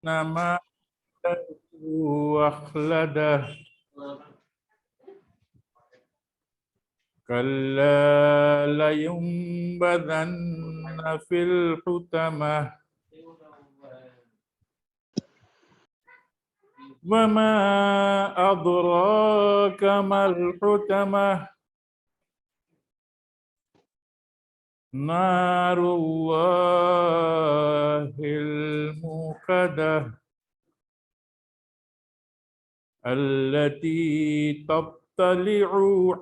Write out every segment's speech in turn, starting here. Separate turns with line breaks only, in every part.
ماله أخلده كلا لينبذن في الحطمة وما أدراك ما الحطمة نار الله الموقدة التي تطلع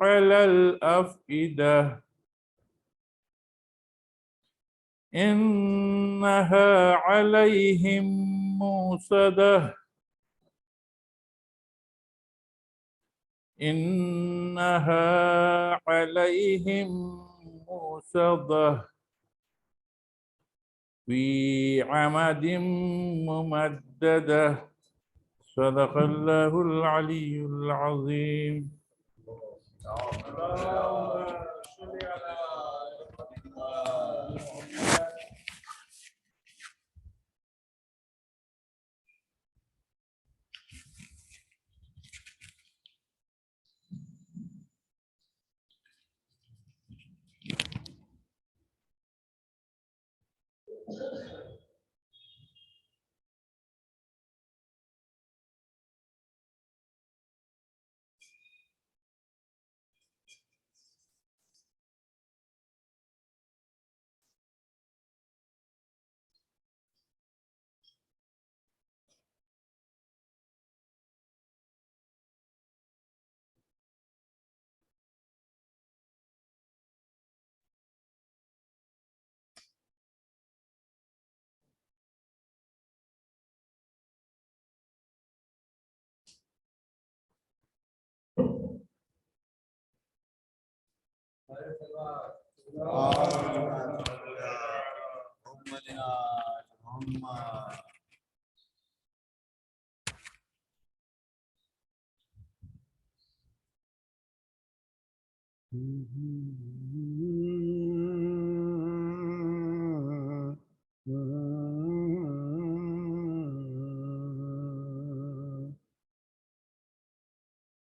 على الأفئدة إنها عليهم موصدة إنها عليهم موصدة في عمد ممددة صدق الله العلي العظيم.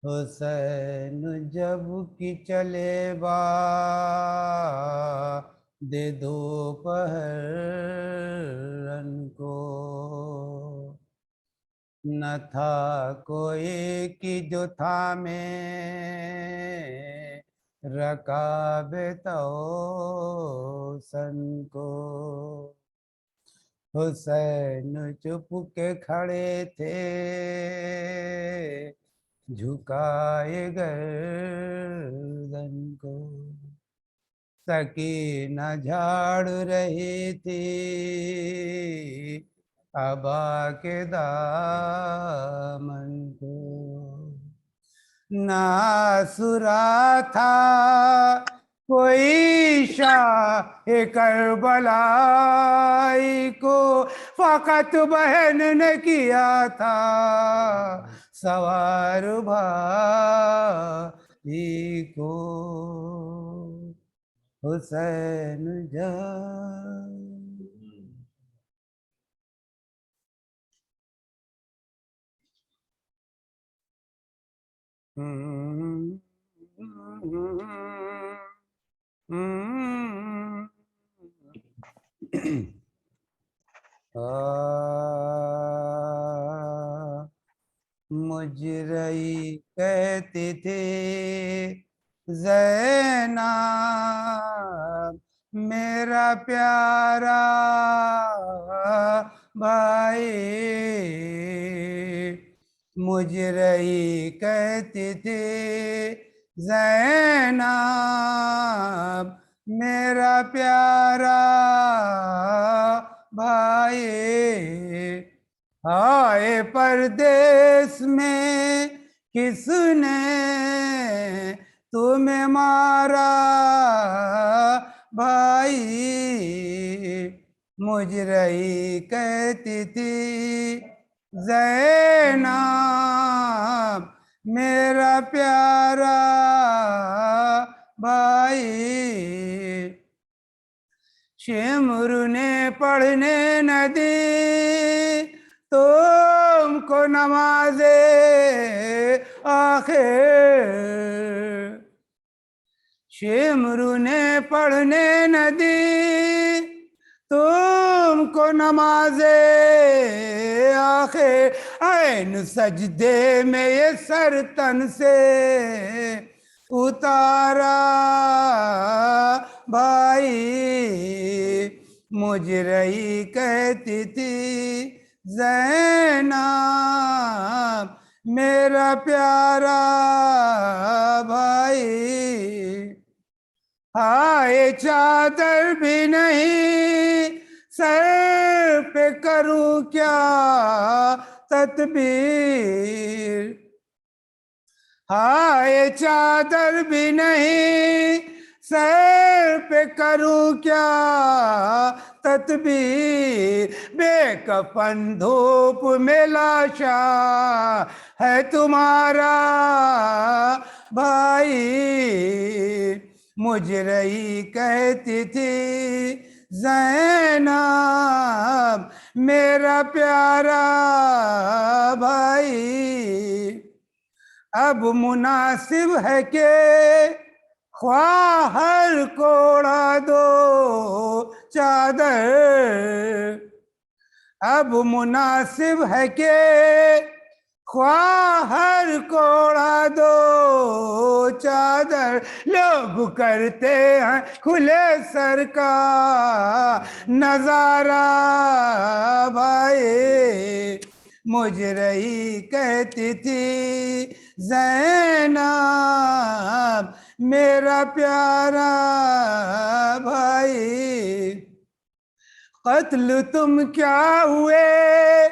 حسین جب کی چلے با دے دوپہرن کو نہ تھا کوئی کی جو تھامے رکاب توسن کو حسین چپ کے کھڑے تھے جھکائے گردن کو سکینہ جھاڑ رہی تھی عبا کے دامن کو نہ سرا تھا کوئی شاہ کربلائی کو فقط بہن نے کیا تھا سوار بھائی کو حسین جان مجرئی کہتی تھی زینب میرا پیارا بھائی مجرئی کہتی تھی زینب میرا پیارا بھائی آئے پردیس میں کس نے تمہیں مارا بھائی مجرئی کہتی تھی زینب میرا پیارا بھائی شمر نے پڑھنے نہ دی تم کو نماز آخر شمرو نے پڑھنے نہ دی تم کو نماز آخر عین سجدے میں یہ سر تن سے اتارا بھائی مجھ رہی کہتی تھی زینب میرا پیارا بھائی ہائے چادر بھی نہیں سر پہ کروں کیا تدبیر ہائے چادر بھی نہیں سر پہ کروں کیا تدبیر بے کفن دھوپ میں لاشا ہے تمہارا بھائی مجھ رہی کہتی تھی زینب میرا پیارا بھائی اب مناسب ہے کہ خواہر کو اڑا دو چادر اب مناسب ہے کہ خواہر کو اڑا دو چادر لوگ کرتے ہیں کھلے سر کا نظارہ بھائی مجھ رہی کہتی تھی زینب میرا پیارا بھائی قتل تم کیا ہوئے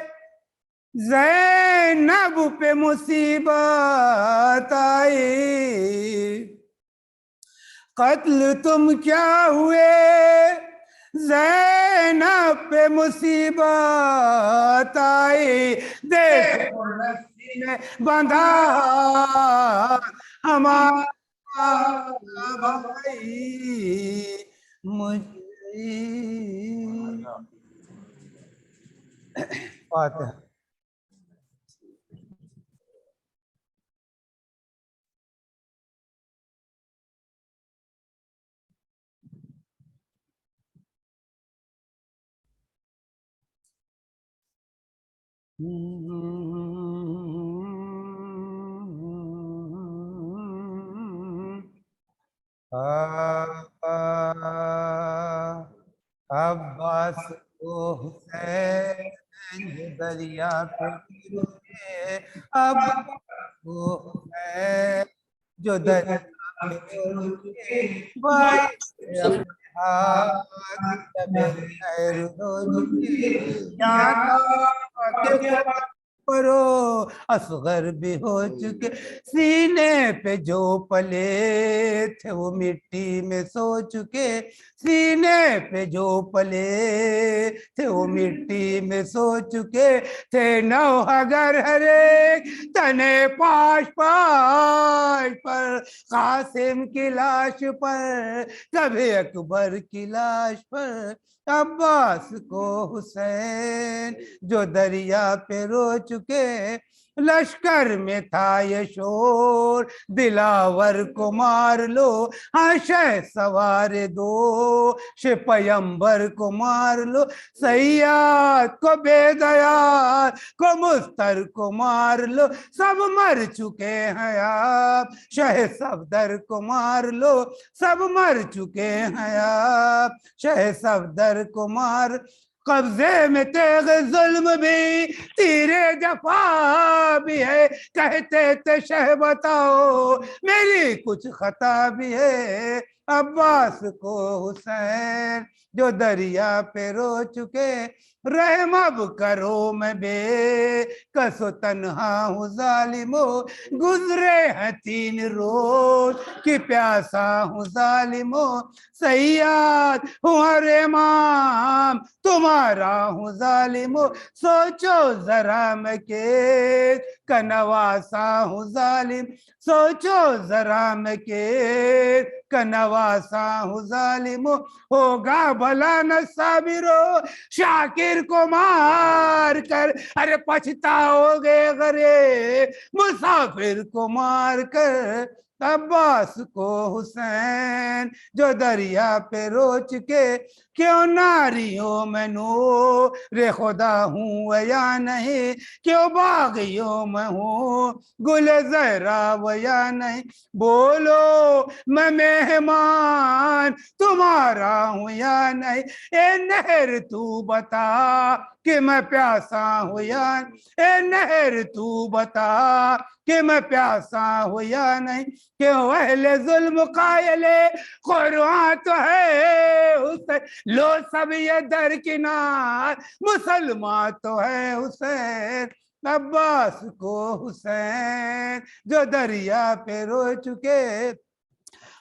زینب پہ مصیبت آئی قتل تم کیا ہوئے زینب پہ مصیبت آئی دیکھو رسی میں بندھا ہمارا بھائی مجھے فاتحہ عباس کو حسین دریا پہ گرے عباس کو حسین جو دریا پہ گرے بھائی اپنے ہاتھ میرے خیر روجے یہاں پرو اصغر بھی ہو چکے سینے پہ جو پلے تھے وہ مٹی میں سو چکے سینے پہ جو پلے تھے وہ مٹی میں سو چکے تھے نو اگر ہر ایک تنے پاش پاش پر قاسم کی لاش پر کبھی اکبر کی لاش پر عباس کو حسین جو دریا پہ رو چکے لشکر میں تھا یہ شور دلاور کو مار لو ہاں شہ سوار دو پیمبر کو مار لو سیاد کو بے دیات کو مستر کو مار لو سب مر چکے ہیں آپ شہ صفدر کو مار لو سب مر چکے ہیں آپ شہ صفدر کو مار قبضے میں تیغ ظلم بھی تیرے جفا بھی ہے کہتے تھے شہ بتاؤ میری کچھ خطا بھی ہے عباس کو حسین جو دریا پہ رو چکے رحم اب کرو میں بے کس و تنہا ہوں ظالمو گزرے ہیں 3 روز کہ پیاسا ہوں ظالمو سیاد ہوں ہر امام تمہارا ہوں ظالمو سوچو ذرا میں کیس کا نواسا ہوں ظالم سوچو ذرا میں کیس کا نواسا آساں ہوں ظالم ہوگا بھلا نہ صابرو شاکر کو مار کر ارے پچھتاؤ گے غرے مسافر کو مار کر عباس کو حسین جو دریا پہ رو چکے کیوں ناریوں میں نور خدا ہوں یا نہیں کیوں باغیوں میں ہوں گل زہرا و یا نہیں بولو میں مہمان تمہارا ہوں یا نہیں اے نہر تو بتا کہ میں پیاسا ہوں یا اے نہر تو بتا کہ میں پیاسا ہوں یا نہیں کیوں اہل ظلم قائل قرآن تو ہے حسین لو سب یہ درکنار مسلمان تو ہے حسین عباس کو حسین جو دریا پہ رو چکے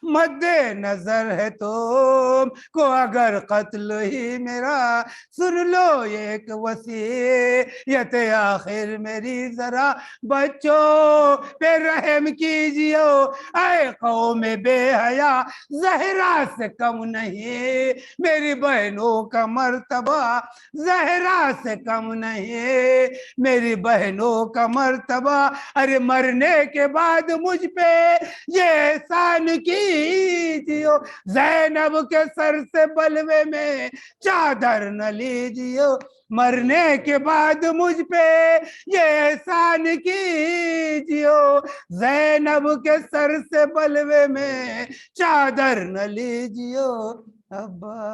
مد نظر ہے تم کو اگر قتل ہی میرا سن لو ایک وصیت آخر میری ذرا بچوں پہ رحم کیجیو اے قوم بے حیا زہرا سے کم نہیں میری بہنوں کا مرتبہ زہرا سے کم نہیں میری بہنوں کا مرتبہ ارے مرنے کے بعد مجھ پہ یہ احسان کیجیو زینب کے سر سے بلوے میں چادر نہ لیجیو مرنے کے بعد مجھ پہ یہ احسان کیجیو زینب کے سر سے بلوے میں چادر نہ لیجیو عباس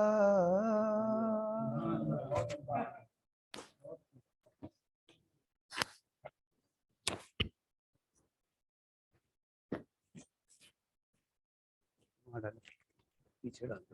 پیچھے ڈال دو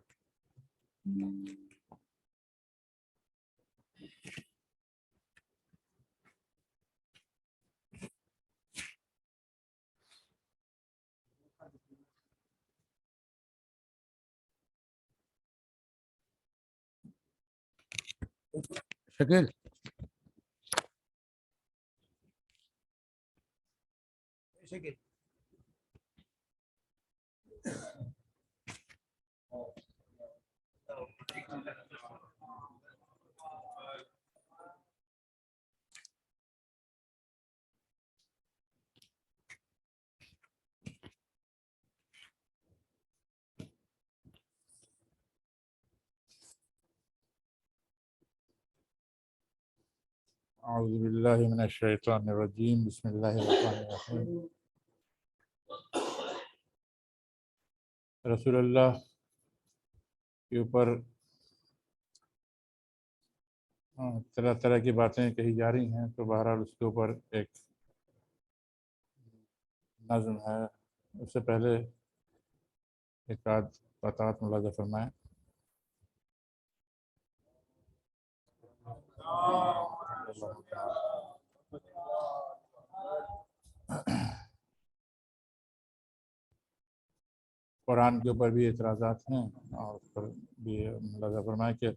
شکیل شکیل
اعوذ باللہ من الشیطان الرجیم بسم اللہ الرحمن الرحیم رسول اللہ کے اوپر طرح طرح کی باتیں کہی جا رہی ہیں، تو بہرحال اس کے اوپر ایک نظم ہے. اس سے پہلے ایک آدھ باتات ملاحظہ فرمائیں. قرآن کے اوپر بھی اعتراضات ہیں، اور اس پر بھی ملاحظہ فرمائیں کہ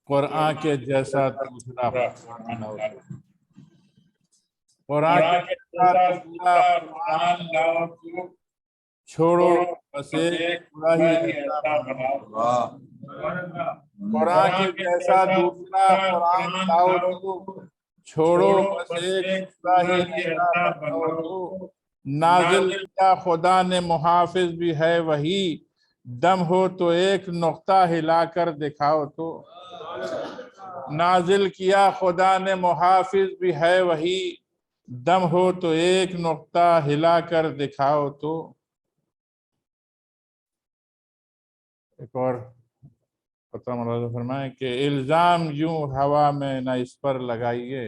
قرآن کے جیسا دوسرا قرآن نہ ہو. قرآن کے جیسا دوسرا قرآن نہ ہو، چھوڑو بس ایک خدا ہی ایسا بناؤ. قرآن کے جیسا دوسرا قرآن لاؤ تو، چھوڑو بس ایک خدا ہی ایسا بناؤ تو. نازل کیا خدا نے محافظ بھی ہے وہی، دم ہو تو ایک نقطہ ہلا کر دکھاؤ تو. نازل کیا خدا نے محافظ بھی ہے وہی، دم ہو تو ایک نقطہ ہلا کر دکھاؤ تو. ایک اور پتہ ملاحظہ فرمائیں کہ الزام یوں ہوا میں نہ اس پر لگائیے.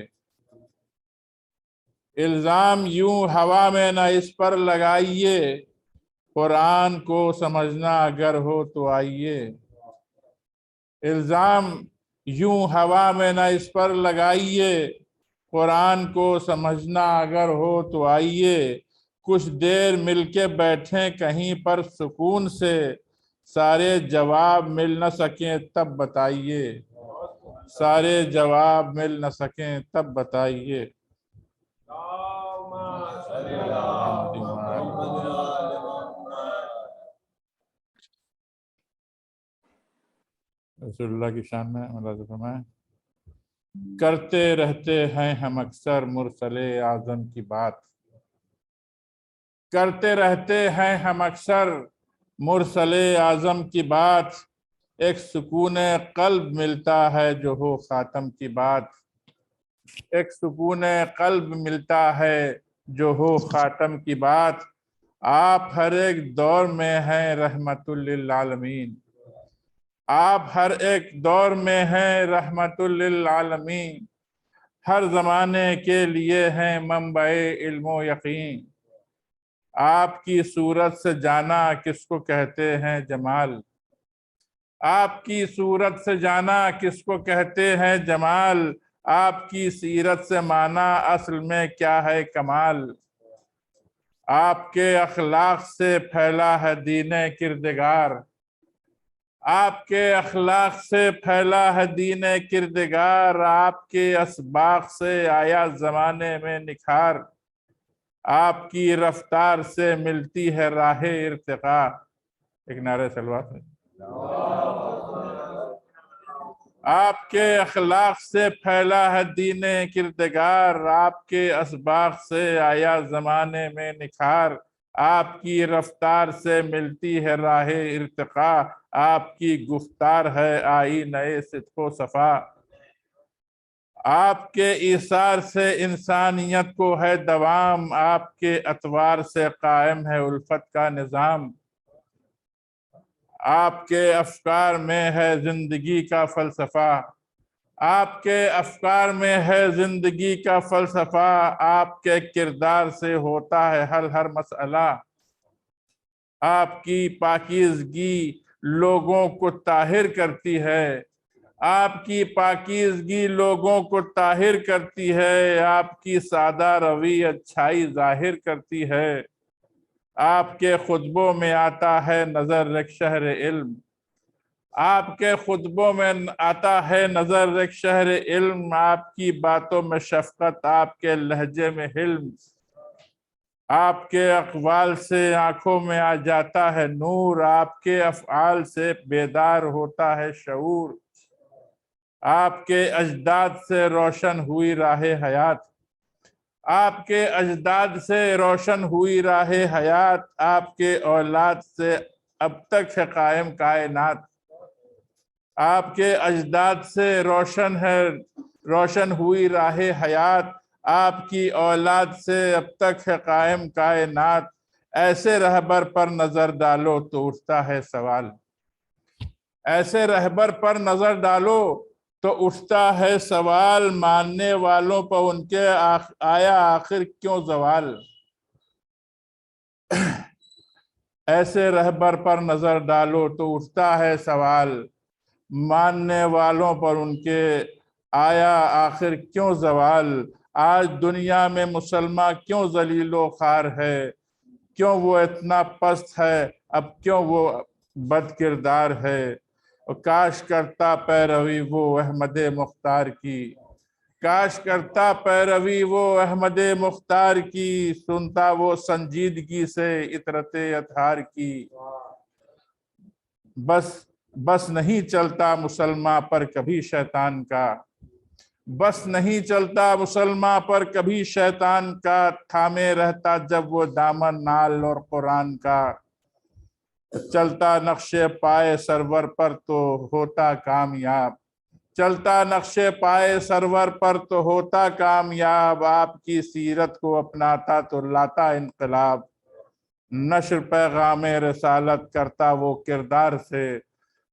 الزام یوں ہوا میں نہ اس پر لگائیے، قرآن کو سمجھنا اگر ہو تو آئیے. الزام یوں ہوا میں نہ اس پر لگائیے، قرآن کو سمجھنا اگر ہو تو آئیے. کچھ دیر مل کے بیٹھیں کہیں پر سکون سے، سارے جواب مل نہ سکیں تب بتائیے. سارے جواب مل نہ سکیں تب بتائیے. رسول اللہ کی شان میں اللہ فرمائے کرتے رہتے ہیں ہم اکثر مرسل اعظم کی بات، کرتے رہتے ہیں ہم اکثر مرسل اعظم کی بات، ایک سکون قلب ملتا ہے جو ہو خاتم کی بات، ایک سکون قلب ملتا ہے جو ہو خاتم کی بات، آپ ہر ایک دور میں ہیں رحمت للعالمین، آپ ہر ایک دور میں ہیں رحمت للعالمین، ہر زمانے کے لیے ہیں منبع علم و یقین، آپ کی صورت سے جانا کس کو کہتے ہیں جمال، آپ کی صورت سے جانا کس کو کہتے ہیں جمال، آپ کی سیرت سے مانا اصل میں کیا ہے کمال، آپ کے اخلاق سے پھیلا ہے دین کردگار، آپ کے اخلاق سے پھیلا ہے دین کردگار، آپ کے اسباق سے آیا زمانے میں نکھار، آپ کی رفتار سے ملتی ہے راہ ارتقا، ایک نعرہ صلوات ہے، آپ کے اخلاق سے پھیلا ہے دین کردگار، آپ کے اسباق سے آیا زمانے میں نکھار، آپ کی رفتار سے ملتی ہے راہ ارتقا، آپ کی گفتار ہے آئی نئے صدق و صفا، آپ کے ایثار سے انسانیت کو ہے دوام، آپ کے اطوار سے قائم ہے الفت کا نظام، آپ کے افکار میں ہے زندگی کا فلسفہ، آپ کے افکار میں ہے زندگی کا فلسفہ، آپ کے کردار سے ہوتا ہے حل ہر مسئلہ، آپ کی پاکیزگی لوگوں کو طاہر کرتی ہے، آپ کی پاکیزگی لوگوں کو طاہر کرتی ہے، آپ کی سادہ روی اچھائی ظاہر کرتی ہے، آپ کے خطبوں میں آتا ہے نظر ایک شہر علم، آپ کے خطبوں میں آتا ہے نظر ایک شہر علم، آپ کی باتوں میں شفقت، آپ کے لہجے میں حلم، آپ کے اقوال سے آنکھوں میں آ جاتا ہے نور، آپ کے افعال سے بیدار ہوتا ہے شعور، آپ کے اجداد سے روشن ہوئی راہ حیات، آپ کے اجداد سے روشن ہوئی راہ حیات، آپ کے اولاد سے اب تک ہے قائم کائنات، آپ کے اجداد سے روشن ہوئی راہ حیات، آپ کی اولاد سے اب تک ہے قائم کائنات، ایسے رہبر پر نظر ڈالو تو اٹھتا ہے سوال، ایسے رہبر پر نظر ڈالو تو اٹھتا ہے سوال، ماننے والوں پر ان کے آیا آخر کیوں زوال، ایسے رہبر پر نظر ڈالو تو اٹھتا ہے سوال، ماننے والوں پر ان کے آیا آخر کیوں زوال، آج دنیا میں مسلمان کیوں ذلیل و خوار ہے، کیوں وہ اتنا پست ہے، اب کیوں وہ بد کردار ہے، کاش کرتا پیروی وہ احمد مختار کی، کاش کرتا پیروی وہ احمد مختار کی، سنتا وہ سنجیدگی سے عطرت اطہار کی، بس نہیں چلتا مسلمان پر کبھی شیطان کا، بس نہیں چلتا مسلمان پر کبھی شیطان کا، تھامے رہتا جب وہ دامن نال اور قرآن کا، چلتا نقش پائے سرور پر تو ہوتا کامیاب، چلتا نقش پائے سرور پر تو ہوتا کامیاب، آپ کی سیرت کو اپناتا تو لاتا انقلاب، نشر پیغام رسالت کرتا وہ کردار سے،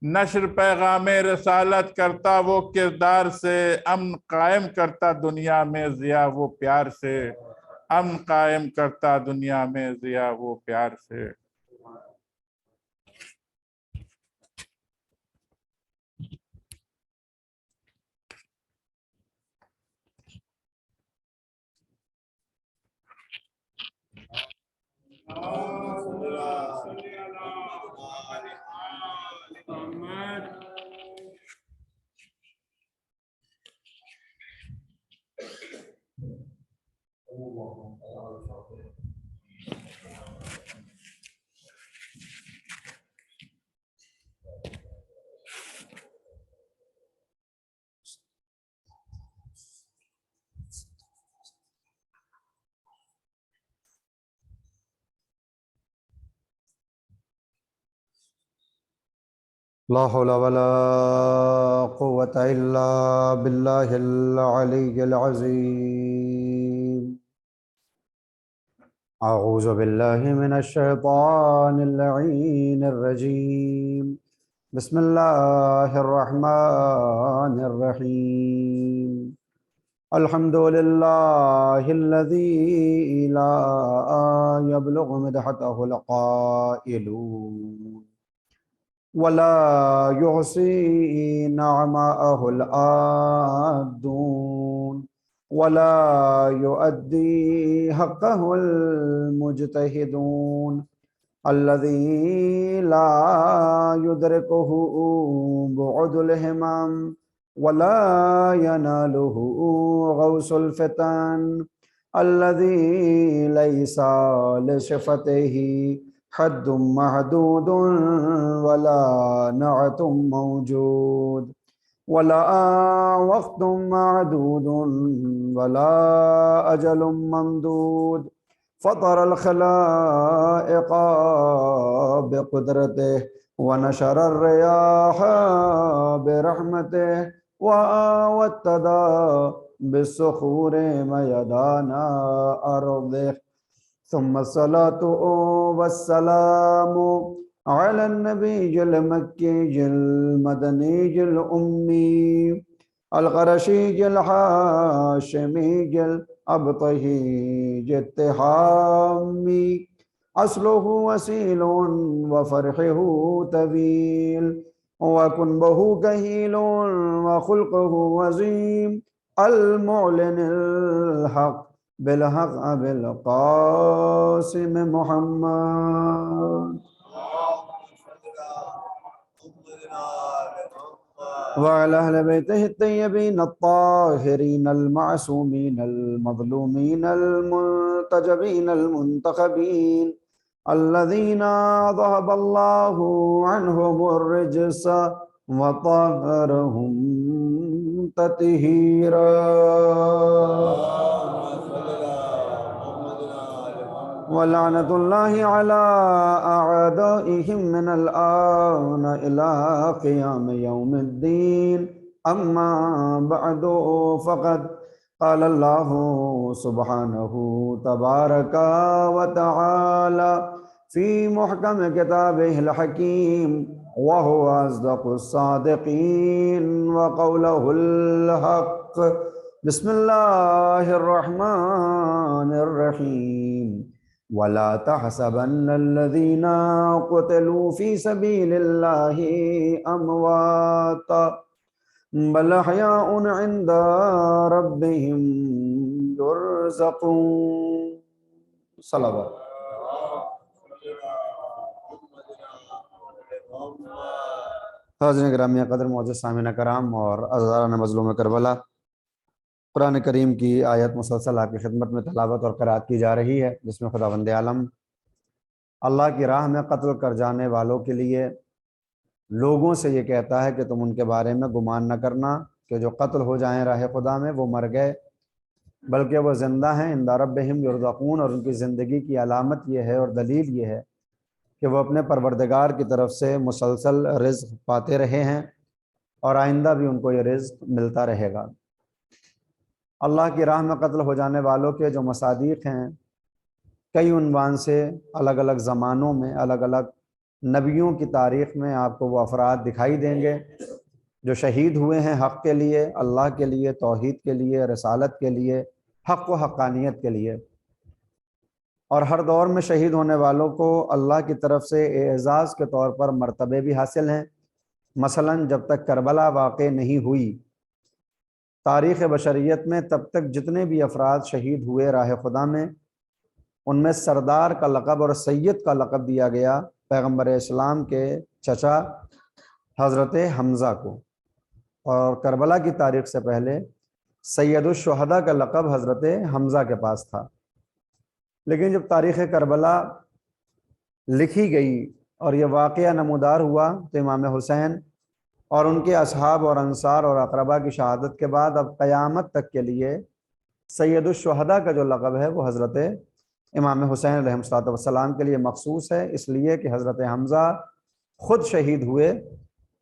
نشر پیغام رسالت کرتا وہ کردار سے، امن قائم کرتا دنیا میں ضیا وہ پیار سے، امن قائم کرتا دنیا میں ضیا وہ پیار سے۔
لا حول ولا قوة إلا بالله العلي العظيم. أعوذ بالله من الشيطان اللعين الرجيم. بسم الله الرحمن الرحيم. الحمد لله الذي لا يبلغ مدحته القائلون ولا يحصي نعماءه العادون ولا يؤدي حقه المجتهدون الذي لا يدركه بعد الهمم ولا يناله غوث الفتن الذي ليس لصفته حد محدود ولا نعت موجود ولا وقت معدود ولا أجل ممدود فطر الخلائق بقدرته ونشر الرياح برحمته واتدى بالصخور ميدان أرضه ثم الصلاة والسلام على النبي المكي المدني الأمي القرشي الحاشمي الأبطحي التحامي أصله وسيل وفرحه طويل وكنبه كهيل وخلقه وزيم المعلن الحق بالحق بالقاسم محمد وعلى أهل بيته الطيبين الطاهرين المعصومين المظلومين المنتجبين المنتخبين الذين ذهب الله عنهم الرجس وطهرهم تطهيرا. ولعنة الله على أعدائهم من الآن إلى قيام يوم الدين. أما بعد فقد قال الله سبحانه تبارك وتعالى في محكم كتابه الحكيم وهو أصدق الصادقين وقوله الحق. بسم الله الرحمن الرحيم. ولا تحسبن الذين قتلوا في سبيل الله أمواتا بل أحياء عند ربهم يرزقون. صلوات. حاضرین گرامی قدر معزز سامعین کرام اور عزیزان مظلوم کربلا، قرآن کریم کی آیت مسلسل آپ کی خدمت میں تلاوت اور قرأت کی جا رہی ہے، جس میں خداوند عالم اللہ کی راہ میں قتل کر جانے والوں کے لیے لوگوں سے یہ کہتا ہے کہ تم ان کے بارے میں گمان نہ کرنا کہ جو قتل ہو جائیں راہ خدا میں وہ مر گئے، بلکہ وہ زندہ ہیں عند ربہم یرزقون، اور ان کی زندگی کی علامت یہ ہے اور دلیل یہ ہے کہ وہ اپنے پروردگار کی طرف سے مسلسل رزق پاتے رہے ہیں اور آئندہ بھی ان کو یہ رزق ملتا رہے گا۔ اللہ کی راہ میں قتل ہو جانے والوں کے جو مصادیق ہیں، کئی عنوان سے الگ الگ زمانوں میں الگ الگ نبیوں کی تاریخ میں آپ کو وہ افراد دکھائی دیں گے جو شہید ہوئے ہیں حق کے لیے، اللہ کے لیے، توحید کے لیے، رسالت کے لیے، حق و حقانیت کے لیے۔ اور ہر دور میں شہید ہونے والوں کو اللہ کی طرف سے اعزاز کے طور پر مرتبے بھی حاصل ہیں۔ مثلا جب تک کربلا واقع نہیں ہوئی تاریخ بشریت میں، تب تک جتنے بھی افراد شہید ہوئے راہ خدا میں، ان میں سردار کا لقب اور سید کا لقب دیا گیا پیغمبر اسلام کے چچا حضرت حمزہ کو، اور کربلا کی تاریخ سے پہلے سید الشہداء کا لقب حضرت حمزہ کے پاس تھا۔ لیکن جب تاریخ کربلا لکھی گئی اور یہ واقعہ نمودار ہوا تو امام حسین اور ان کے اصحاب اور انصار اور اقربا کی شہادت کے بعد اب قیامت تک کے لیے سید الشہداء کا جو لقب ہے وہ حضرت امام حسین علیہ السلام کے لیے مخصوص ہے، اس لیے کہ حضرت حمزہ خود شہید ہوئے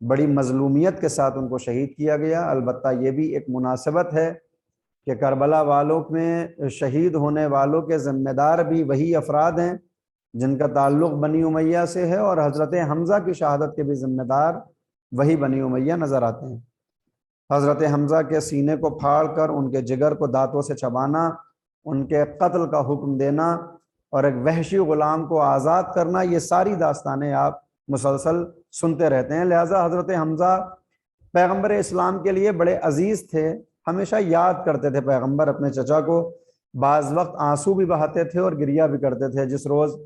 بڑی مظلومیت کے ساتھ ان کو شہید کیا گیا۔ البتہ یہ بھی ایک مناسبت ہے کہ کربلا والوں میں شہید ہونے والوں کے ذمہ دار بھی وہی افراد ہیں جن کا تعلق بنی امیہ سے ہے، اور حضرت حمزہ کی شہادت کے بھی ذمہ دار وہی بنی امیہ نظر آتے ہیں۔ حضرت حمزہ کے سینے کو پھاڑ کر ان کے جگر کو دانتوں سے چبانا، ان کے قتل کا حکم دینا اور ایک وحشی غلام کو آزاد کرنا، یہ ساری داستانیں آپ مسلسل سنتے رہتے ہیں۔ لہٰذا حضرت حمزہ پیغمبر اسلام کے لیے بڑے عزیز تھے، ہمیشہ یاد کرتے تھے پیغمبر اپنے چچا کو، بعض وقت آنسو بھی بہاتے تھے اور گریہ بھی کرتے تھے۔ جس روز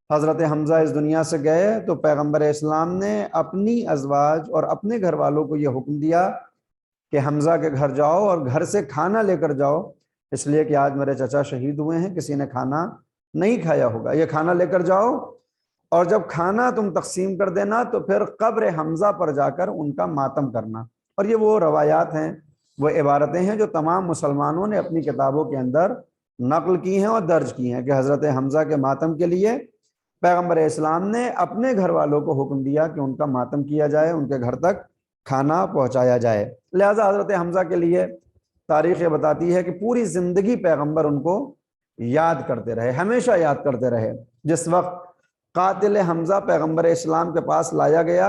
حضرت حمزہ اس دنیا سے گئے تو پیغمبر اسلام نے اپنی ازواج اور اپنے گھر والوں کو یہ حکم دیا کہ حمزہ کے گھر جاؤ اور گھر سے کھانا لے کر جاؤ، اس لیے کہ آج میرے چچا شہید ہوئے ہیں، کسی نے کھانا نہیں کھایا ہوگا، یہ کھانا لے کر جاؤ، اور جب کھانا تم تقسیم کر دینا تو پھر قبر حمزہ پر جا کر ان کا ماتم کرنا۔ اور یہ وہ روایات ہیں، وہ عبارتیں ہیں جو تمام مسلمانوں نے اپنی کتابوں کے اندر نقل کی ہیں اور درج کی ہیں کہ حضرت حمزہ کے ماتم کے لیے پیغمبر اسلام نے اپنے گھر والوں کو حکم دیا کہ ان کا ماتم کیا جائے، ان کے گھر تک کھانا پہنچایا جائے۔ لہٰذا حضرت حمزہ کے لیے تاریخ یہ بتاتی ہے کہ پوری زندگی پیغمبر ان کو یاد کرتے رہے، ہمیشہ یاد کرتے رہے۔ جس وقت قاتل حمزہ پیغمبر اسلام کے پاس لایا گیا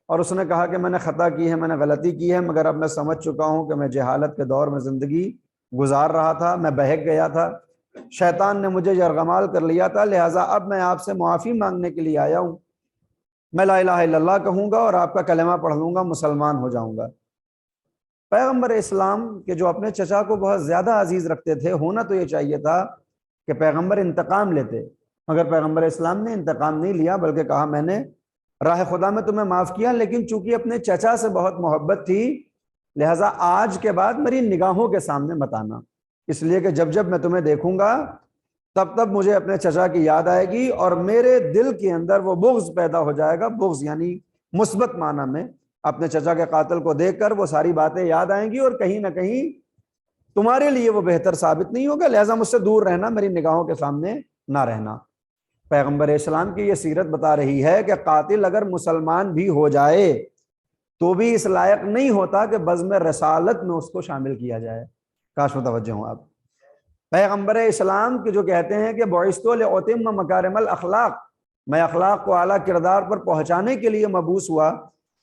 اور اس نے کہا کہ میں نے خطا کی ہے، میں نے غلطی کی ہے، مگر اب میں سمجھ چکا ہوں کہ میں جہالت کے دور میں زندگی گزار رہا تھا، میں بہک گیا تھا، شیطان نے مجھے یرغمال کر لیا تھا، لہٰذا اب میں آپ سے معافی مانگنے کے لیے آیا ہوں، میں لا الہ الا اللہ کہوں گا اور آپ کا کلمہ پڑھ لوں گا، مسلمان ہو جاؤں گا۔ پیغمبر اسلام کے جو اپنے چچا کو بہت زیادہ عزیز رکھتے تھے، ہونا تو یہ چاہیے تھا کہ پیغمبر انتقام لیتے، مگر پیغمبر اسلام نے انتقام نہیں لیا، بلکہ کہا میں نے راہ خدا میں تمہیں معاف کیا، لیکن چونکہ اپنے چچا سے بہت محبت تھی لہٰذا آج کے بعد میری نگاہوں کے سامنے مت آنا، اس لیے کہ جب جب میں تمہیں دیکھوں گا تب تب مجھے اپنے چچا کی یاد آئے گی اور میرے دل کے اندر وہ بغض پیدا ہو جائے گا، بغض یعنی مثبت معنی میں، اپنے چچا کے قاتل کو دیکھ کر وہ ساری باتیں یاد آئیں گی اور کہیں نہ کہیں تمہارے لیے وہ بہتر ثابت نہیں ہوگا، لہٰذا مجھ سے دور رہنا، میری نگاہوں کے سامنے نہ رہنا۔ پیغمبر اسلام کی یہ سیرت بتا رہی ہے کہ قاتل اگر مسلمان بھی ہو جائے تو بھی اس لائق نہیں ہوتا کہ بزم رسالت میں اس کو شامل کیا جائے۔ کاش متوجہ ہوں آپ۔ پیغمبر اسلام کے جو کہتے ہیں کہ بعثت لأتم مکارم الاخلاق، میں اخلاق کو اعلیٰ کردار پر پہنچانے کے لیے مبعوث ہوا،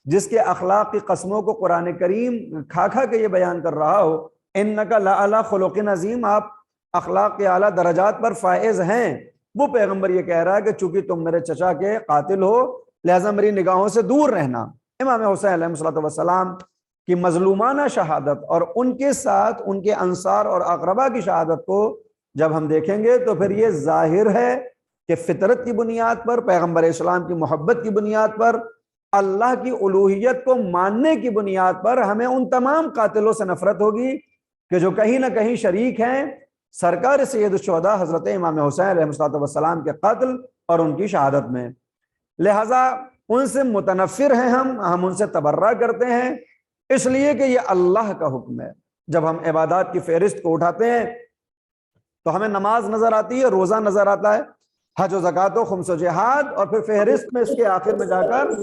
جس کے اخلاق کی قسموں کو قرآن کریم کھا کھا کے یہ بیان کر رہا ہو، انک لعلی خلق عظیم، آپ اخلاق کے اعلیٰ درجات پر فائز ہیں، وہ پیغمبر یہ کہہ رہا ہے کہ چونکہ تم میرے چچا کے قاتل ہو لہٰذا میری نگاہوں سے دور رہنا۔ امام حسین علیہ السلام کی مظلومانہ شہادت اور ان کے ساتھ ان کے انصار اور اقربا کی شہادت کو جب ہم دیکھیں گے تو پھر یہ ظاہر ہے کہ فطرت کی بنیاد پر، پیغمبر اسلام کی محبت کی بنیاد پر، اللہ کی الوہیت کو ماننے کی بنیاد پر ہمیں ان تمام قاتلوں سے نفرت ہوگی کہ جو کہیں نہ کہیں شریک ہیں سرکار سید الشہداء حضرت امام حسین علیہ السلام کے قتل اور ان کی شہادت میں۔ لہٰذا ان سے متنفر ہیں ہم ان سے تبرہ کرتے ہیں، اس لیے کہ یہ اللہ کا حکم ہے۔ جب ہم عبادات کی فہرست کو اٹھاتے ہیں تو ہمیں نماز نظر آتی ہے، روزہ نظر آتا ہے، حج و زکوٰۃ و خمس و جہاد، اور پھر فہرست میں اس کے آخر میں جا کر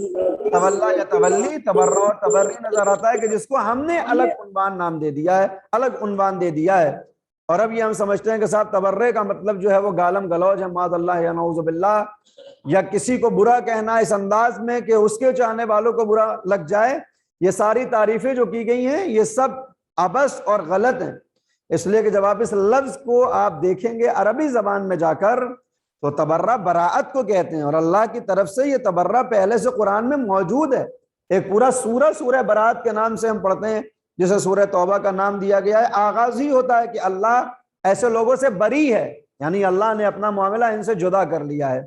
تولا یا تولی، تبرع اور تبری نظر آتا ہے کہ جس کو ہم نے الگ عنوان نام دے دیا ہے، الگ عنوان دے دیا ہے۔ اور اب یہ ہم سمجھتے ہیں کہ صاحب تبرع کا مطلب جو ہے وہ گالم گلوج ہے، معاذ اللہ یا نعوذ باللہ، یا کسی کو برا کہنا اس انداز میں کہ اس کے چاہنے والوں کو برا لگ جائے۔ یہ ساری تعریفیں جو کی گئی ہیں یہ سب عبث اور غلط ہیں، اس لیے کہ جب آپ اس لفظ کو آپ دیکھیں گے عربی زبان میں جا کر تو تبرہ براعت کو کہتے ہیں، اور اللہ کی طرف سے یہ تبرہ پہلے سے قرآن میں موجود ہے۔ ایک پورا سورہ براعت کے نام سے ہم پڑھتے ہیں، جسے سورہ توبہ کا نام دیا گیا ہے۔ آغاز ہی ہوتا ہے کہ اللہ ایسے لوگوں سے بری ہے، یعنی اللہ نے اپنا معاملہ ان سے جدا کر لیا ہے۔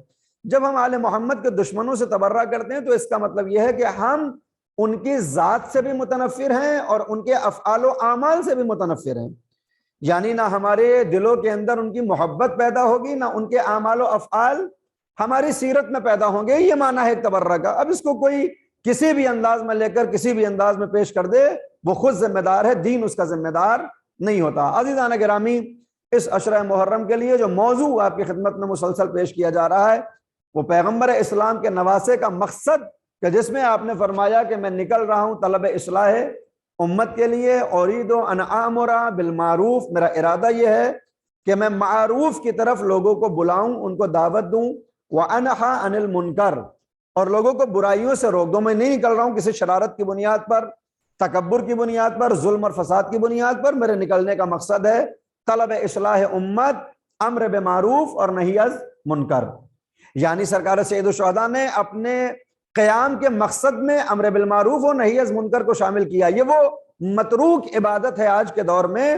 جب ہم آل محمد کے دشمنوں سے تبرہ کرتے ہیں تو اس کا مطلب یہ ہے کہ ہم ان کی ذات سے بھی متنفر ہیں اور ان کے افعال و اعمال سے بھی متنفر ہیں، یعنی نہ ہمارے دلوں کے اندر ان کی محبت پیدا ہوگی، نہ ان کے اعمال و افعال ہماری سیرت میں پیدا ہوں گے۔ یہ معنی ہے تبرہ کا۔ اب اس کو کوئی کسی بھی انداز میں لے کر کسی بھی انداز میں پیش کر دے، وہ خود ذمہ دار ہے، دین اس کا ذمہ دار نہیں ہوتا۔ عزیزان گرامی، اس عشرہ محرم کے لیے جو موضوع آپ کی خدمت میں مسلسل پیش کیا جا رہا ہے وہ پیغمبر اسلام کے نواسے کا مقصد کہ جس میں آپ نے فرمایا کہ میں نکل رہا ہوں طلب اصلاح امت کے لیے، اُرید ان آمر بالمعروف، میرا ارادہ یہ ہے کہ میں معروف کی طرف لوگوں کو بلاؤں، ان کو دعوت دوں، وانہا عن المنکر، اور لوگوں کو برائیوں سے روک دوں۔ میں نہیں نکل رہا ہوں کسی شرارت کی بنیاد پر، تکبر کی بنیاد پر، ظلم اور فساد کی بنیاد پر۔ میرے نکلنے کا مقصد ہے طلب اصلاح امت، امر بمعروف اور نہی از منکر۔ یعنی سرکار سید الشہداء نے اپنے قیام کے مقصد میں امر بالمعروف و نہی از منکر کو شامل کیا۔ یہ وہ متروک عبادت ہے آج کے دور میں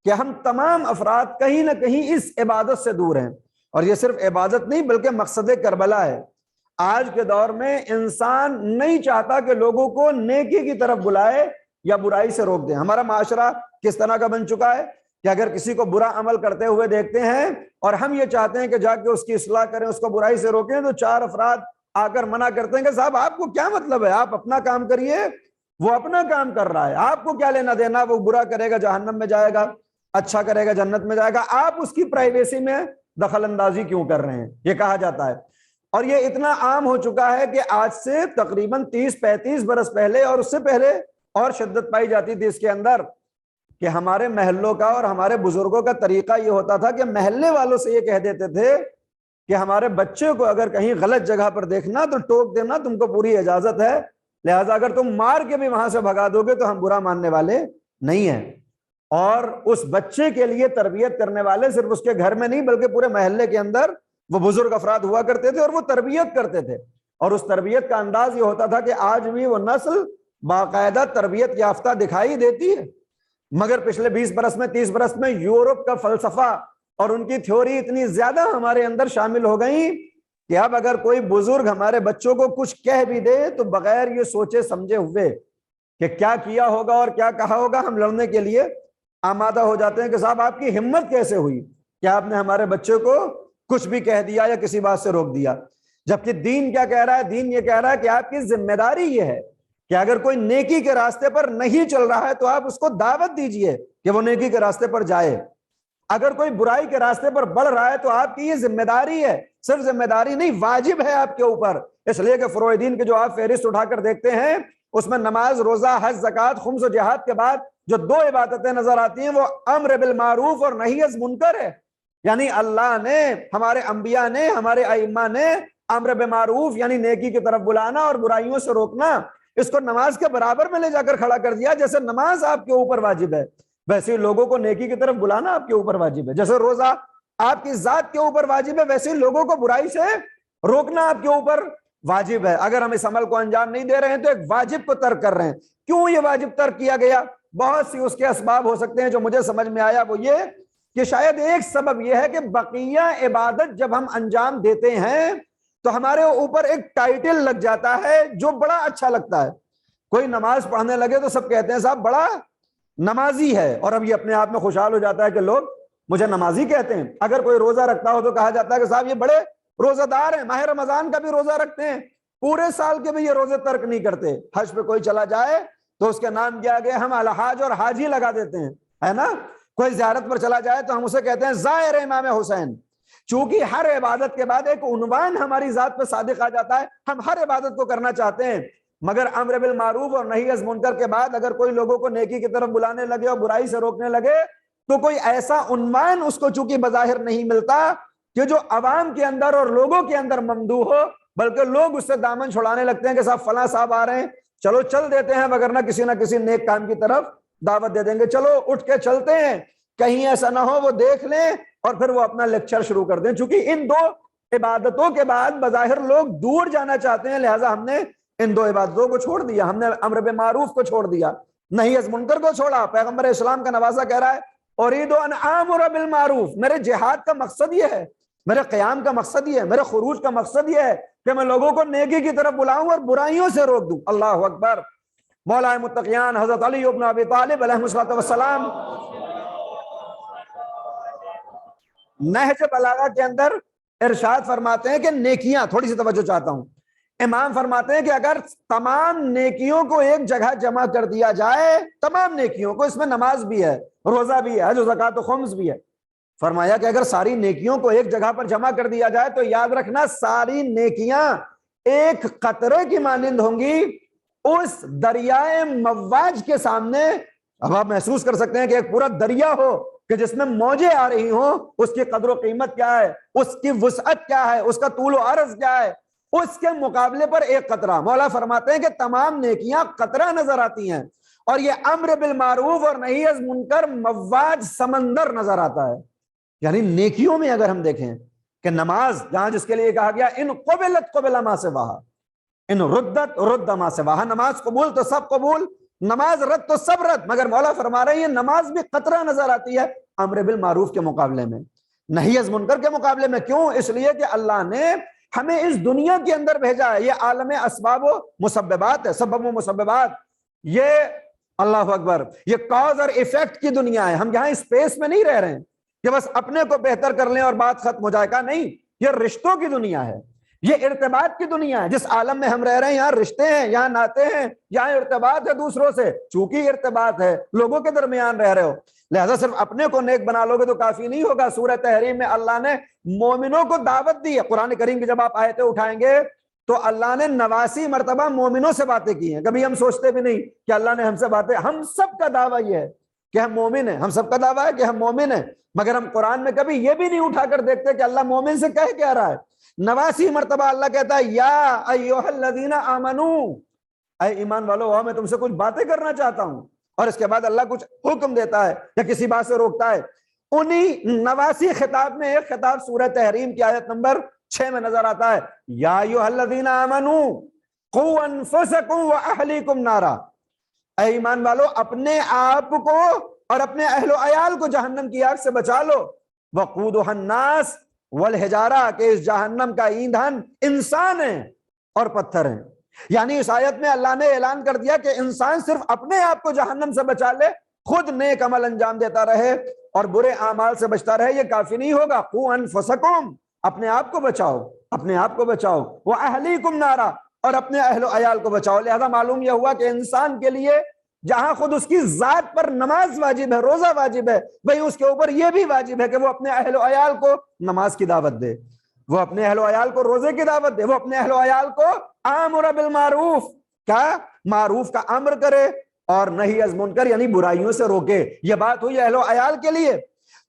کہ ہم تمام افراد کہیں نہ کہیں اس عبادت سے دور ہیں، اور یہ صرف عبادت نہیں بلکہ مقصد کربلا ہے۔ آج کے دور میں انسان نہیں چاہتا کہ لوگوں کو نیکی کی طرف بلائے یا برائی سے روک دیں۔ ہمارا معاشرہ کس طرح کا بن چکا ہے کہ اگر کسی کو برا عمل کرتے ہوئے دیکھتے ہیں اور ہم یہ چاہتے ہیں کہ جا کے اس کی اصلاح کریں، اس کو برائی سے روکیں، تو چار افراد آ کر منع کرتے ہیں کہ صاحب آپ کو کیا مطلب ہے، آپ اپنا کام کریے، وہ اپنا کام کر رہا ہے، آپ کو کیا لینا دینا، وہ برا کرے گا جہنم میں جائے گا، اچھا کرے گا جنت میں جائے گا، آپ اس کی پرائیویسی میں دخل اندازی کیوں کر رہے ہیں، یہ کہا جاتا ہے۔ اور یہ اتنا عام ہو چکا ہے کہ آج سے تقریباً 30-35 برس پہلے اور اس سے پہلے اور شدت پائی جاتی تھی اس کے اندر، کہ ہمارے محلوں کا اور ہمارے بزرگوں کا طریقہ یہ ہوتا تھا کہ محلے والوں سے یہ کہہ دیتے تھے کہ ہمارے بچے کو اگر کہیں غلط جگہ پر دیکھنا تو ٹوک دینا، تم کو پوری اجازت ہے، لہٰذا اگر تم مار کے بھی وہاں سے بھگا دو گے تو ہم برا ماننے والے نہیں ہیں۔ اور اس بچے کے لیے تربیت کرنے والے صرف اس کے گھر میں نہیں بلکہ پورے محلے کے اندر وہ بزرگ افراد ہوا کرتے تھے اور وہ تربیت کرتے تھے، اور اس تربیت کا انداز یہ ہوتا تھا کہ آج بھی وہ نسل باقاعدہ تربیت یافتہ دکھائی دیتی ہے۔ مگر پچھلے 20 برس میں 30 برس میں یورپ کا فلسفہ اور ان کی تھیوری اتنی زیادہ ہمارے اندر شامل ہو گئی کہ اب اگر کوئی بزرگ ہمارے بچوں کو کچھ کہہ بھی دے تو بغیر یہ سوچے سمجھے ہوئے کہ کیا کیا ہوگا اور کیا کہا ہوگا، ہم لڑنے کے لیے آمادہ ہو جاتے ہیں کہ صاحب آپ کی ہمت کیسے ہوئی کہ آپ نے ہمارے بچے کو کچھ بھی کہہ دیا یا کسی بات سے روک دیا۔ جبکہ دین کیا کہہ رہا ہے؟ دین یہ کہہ رہا ہے کہ آپ کی ذمہ داری یہ ہے کہ اگر کوئی نیکی کے راستے پر نہیں چل رہا ہے تو آپ اس کو دعوت دیجئے کہ وہ نیکی کے راستے پر جائے۔ اگر کوئی برائی کے راستے پر بڑھ رہا ہے تو آپ کی یہ ذمہ داری ہے، صرف ذمہ داری نہیں واجب ہے آپ کے اوپر۔ اس لیے کہ فروع دین کے جو آپ فہرست اٹھا کر دیکھتے ہیں اس میں نماز، روزہ، حج، زکوٰۃ، خمس و جہاد کے بعد جو 2 عبادتیں نظر آتی ہیں وہ امر بالمعروف اور نہی از منکر ہے۔ یعنی اللہ نے، ہمارے انبیاء نے، ہمارے ائمہ نے امر بالمعروف یعنی نیکی کی طرف بلانا اور برائیوں سے روکنا، اس کو نماز کے برابر میں لے جا کر کھڑا کر دیا۔ جیسے نماز آپ کے اوپر واجب ہے ویسے ہی لوگوں کو نیکی کی طرف بلانا آپ کے اوپر واجب ہے۔ جیسے روزہ آپ کی ذات کے اوپر واجب ہے ویسے ہی لوگوں کو برائی سے روکنا آپ کے اوپر واجب ہے۔ اگر ہم اس عمل کو انجام نہیں دے رہے ہیں تو ایک واجب کو ترک کر رہے ہیں۔ کیوں یہ واجب ترک کیا گیا؟ بہت سی اس کے اسباب ہو سکتے ہیں۔ جو مجھے سمجھ میں آیا وہ یہ کہ شاید ایک سبب یہ ہے کہ بقیہ عبادت جب ہم انجام دیتے ہیں تو ہمارے اوپر ایک ٹائٹل لگ جاتا ہے جو بڑا اچھا لگتا ہے۔ کوئی نماز پڑھنے لگے تو سب کہتے ہیں صاحب بڑا نمازی ہے، اور اب یہ اپنے آپ میں خوشحال ہو جاتا ہے کہ لوگ مجھے نمازی کہتے ہیں۔ اگر کوئی روزہ رکھتا ہو تو کہا جاتا ہے کہ صاحب یہ بڑے روزہ دار ہیں، ماہ رمضان کا بھی روزہ رکھتے ہیں، پورے سال کے بھی یہ روزے ترک نہیں کرتے۔ حج پہ کوئی چلا جائے تو اس کے نام کیا گیا، ہم الحاج اور حاجی لگا دیتے ہیں، ہے نا۔ کوئی زیارت پر چلا جائے تو ہم اسے کہتے ہیں زائر امام حسین۔ چونکہ ہر عبادت کے بعد ایک عنوان ہماری ذات پہ صادق آ جاتا ہے، ہم ہر عبادت کو کرنا چاہتے ہیں۔ مگر امر بالمعروف اور نہی از منکر کے بعد اگر کوئی لوگوں کو نیکی کی طرف بلانے لگے اور برائی سے روکنے لگے تو کوئی ایسا عنوان اس کو چونکہ بظاہر نہیں ملتا کہ جو عوام کے اندر اور لوگوں کے اندر ممدوح ہو، بلکہ لوگ اس سے دامن چھڑانے لگتے ہیں کہ صاحب فلاں صاحب آ رہے ہیں، چلو چل دیتے ہیں، وگرنہ کسی نہ کسی نیک کام کی طرف دعوت دے دیں گے، چلو اٹھ کے چلتے ہیں، کہیں ایسا نہ ہو وہ دیکھ لیں اور پھر وہ اپنا لیکچر شروع کر دیں۔ چونکہ ان 2 عبادتوں کے بعد بظاہر لوگ دور جانا چاہتے ہیں، لہٰذا ہم نے ان 2 عبادتوں کو چھوڑ دیا، ہم نے امر بالمعروف کو چھوڑ دیا، نہی از منکر کو چھوڑا۔ پیغمبر اسلام کا نوازہ کہہ رہا ہے اُرید ان آمر بالمعروف، میرے جہاد کا مقصد یہ ہے، میرے قیام کا مقصد یہ ہے، میرے خروج کا مقصد یہ ہے کہ میں لوگوں کو نیکی کی طرف بلاؤں اور برائیوں سے روک دوں۔ اللہ اکبر۔ مولا متقیان حضرت علی ابن ابی طالب علیہ الصلوۃ والسلام نہج بلاغہ کے اندر ارشاد فرماتے ہیں کہ نیکیاں، تھوڑی سی توجہ چاہتا ہوں، امام فرماتے ہیں کہ اگر تمام نیکیوں کو ایک جگہ جمع کر دیا جائے، تمام نیکیوں کو، اس میں نماز بھی ہے، روزہ بھی ہے، حج و زکوٰۃ و خمس بھی ہے، فرمایا کہ اگر ساری نیکیوں کو ایک جگہ پر جمع کر دیا جائے تو یاد رکھنا ساری نیکیاں ایک قطرے کی مانند ہوں گی اس دریائے مواج کے سامنے. اب آپ محسوس کر سکتے ہیں کہ ایک پورا دریا ہو کہ جس میں موجیں آ رہی ہوں, اس کی قدر و قیمت کیا ہے, اس کی وسعت کیا ہے, اس کا طول و عرض کیا ہے, اس کے مقابلے پر ایک قطرہ. مولا فرماتے ہیں کہ تمام نیکیاں قطرہ نظر آتی ہیں, اور یہ امر بالمعروف اور نہی از منکر مواج سمندر نظر آتا ہے. یعنی نیکیوں میں اگر ہم دیکھیں کہ نماز, جہاں جس کے لیے کہا گیا ان قبلت قبل ما سواہا, ان ردت رد ما سواہا, نماز قبول تو سب قبول, نماز رد تو سب رد, مگر مولا فرما رہے ہیں یہ نماز بھی قطرہ نظر آتی ہے امر بالمعروف کے مقابلے میں, نہی از منکر کے مقابلے میں. کیوں؟ اس لیے کہ اللہ نے ہمیں اس دنیا کے اندر بھیجا ہے. یہ عالم اسباب و مسببات ہے, سبب و مسببات, یہ اللہ اکبر, یہ کاز اور ایفیکٹ کی دنیا ہے. ہم یہاں اسپیس میں نہیں رہ رہے ہیں کہ بس اپنے کو بہتر کر لیں اور بات ختم ہو جائے گا, نہیں, یہ رشتوں کی دنیا ہے, یہ ارتباط کی دنیا ہے. جس عالم میں ہم رہ رہے ہیں یہاں رشتے ہیں, یہاں ناطے ہیں, یہاں ارتباط ہے دوسروں سے. چونکہ ارتباط ہے, لوگوں کے درمیان رہ رہے ہو, لہذا صرف اپنے کو نیک بنا لو گے تو کافی نہیں ہوگا. سورہ تحریم میں اللہ نے مومنوں کو دعوت دی ہے. قرآن کریم کی جب آپ آیتیں اٹھائیں گے تو اللہ نے 89 مرتبہ مومنوں سے باتیں کی ہیں. کبھی ہم سوچتے بھی نہیں کہ اللہ نے ہم سے باتیں, ہم سب کا دعویٰ یہ ہے کہ ہم مومن ہیں, ہم سب کا دعویٰ ہے کہ ہم مومن ہیں, مگر ہم قرآن میں کبھی یہ بھی نہیں اٹھا کر دیکھتے کہ اللہ مومن سے کہہ کیا رہا ہے. 89 مرتبہ اللہ کہتا ہے یا ایھا الذین آمنو, اے ایمان والو, میں تم سے کچھ باتیں کرنا چاہتا ہوں, اور اس کے بعد اللہ کچھ حکم دیتا ہے یا کسی بات سے روکتا ہے. انہی 89 خطاب میں ایک خطاب سورہ تحریم کی آیت نمبر 6 میں نظر آتا ہے, یا ایھا الذین آمنو قوا انفسکم واہلیکم نارا, اے ایمان والو اپنے آپ کو اور اپنے اہل و عیال کو جہنم کی آگ سے بچا لو. وقودھا الناس والحجارہ, کہ اس جہنم کا ایندھن انسان ہیں اور پتھر ہیں. یعنی اس آیت میں اللہ نے اعلان کر دیا کہ انسان صرف اپنے آپ کو جہنم سے بچا لے, خود نیک عمل انجام دیتا رہے اور برے اعمال سے بچتا رہے, یہ کافی نہیں ہوگا. قوا انفسکم, اپنے آپ کو بچاؤ, اپنے آپ کو بچاؤ. واہلیکم نارا, اور اپنے اہل و عیال کو بچاؤ. لہذا معلوم یہ ہوا کہ انسان کے لیے جہاں خود اس کی ذات پر نماز واجب ہے, روزہ واجب ہے, وہی اس کے اوپر یہ بھی واجب ہے کہ وہ اپنے اہل و عیال کو نماز کی دعوت دے, وہ اپنے اہل و عیال کو روزے کی دعوت دے, وہ اپنے اہل و عیال کو امر بالمعروف, کیا معروف کا امر کرے اور نہی از منکر یعنی برائیوں سے روکے. یہ بات ہوئی اہل و عیال کے لیے.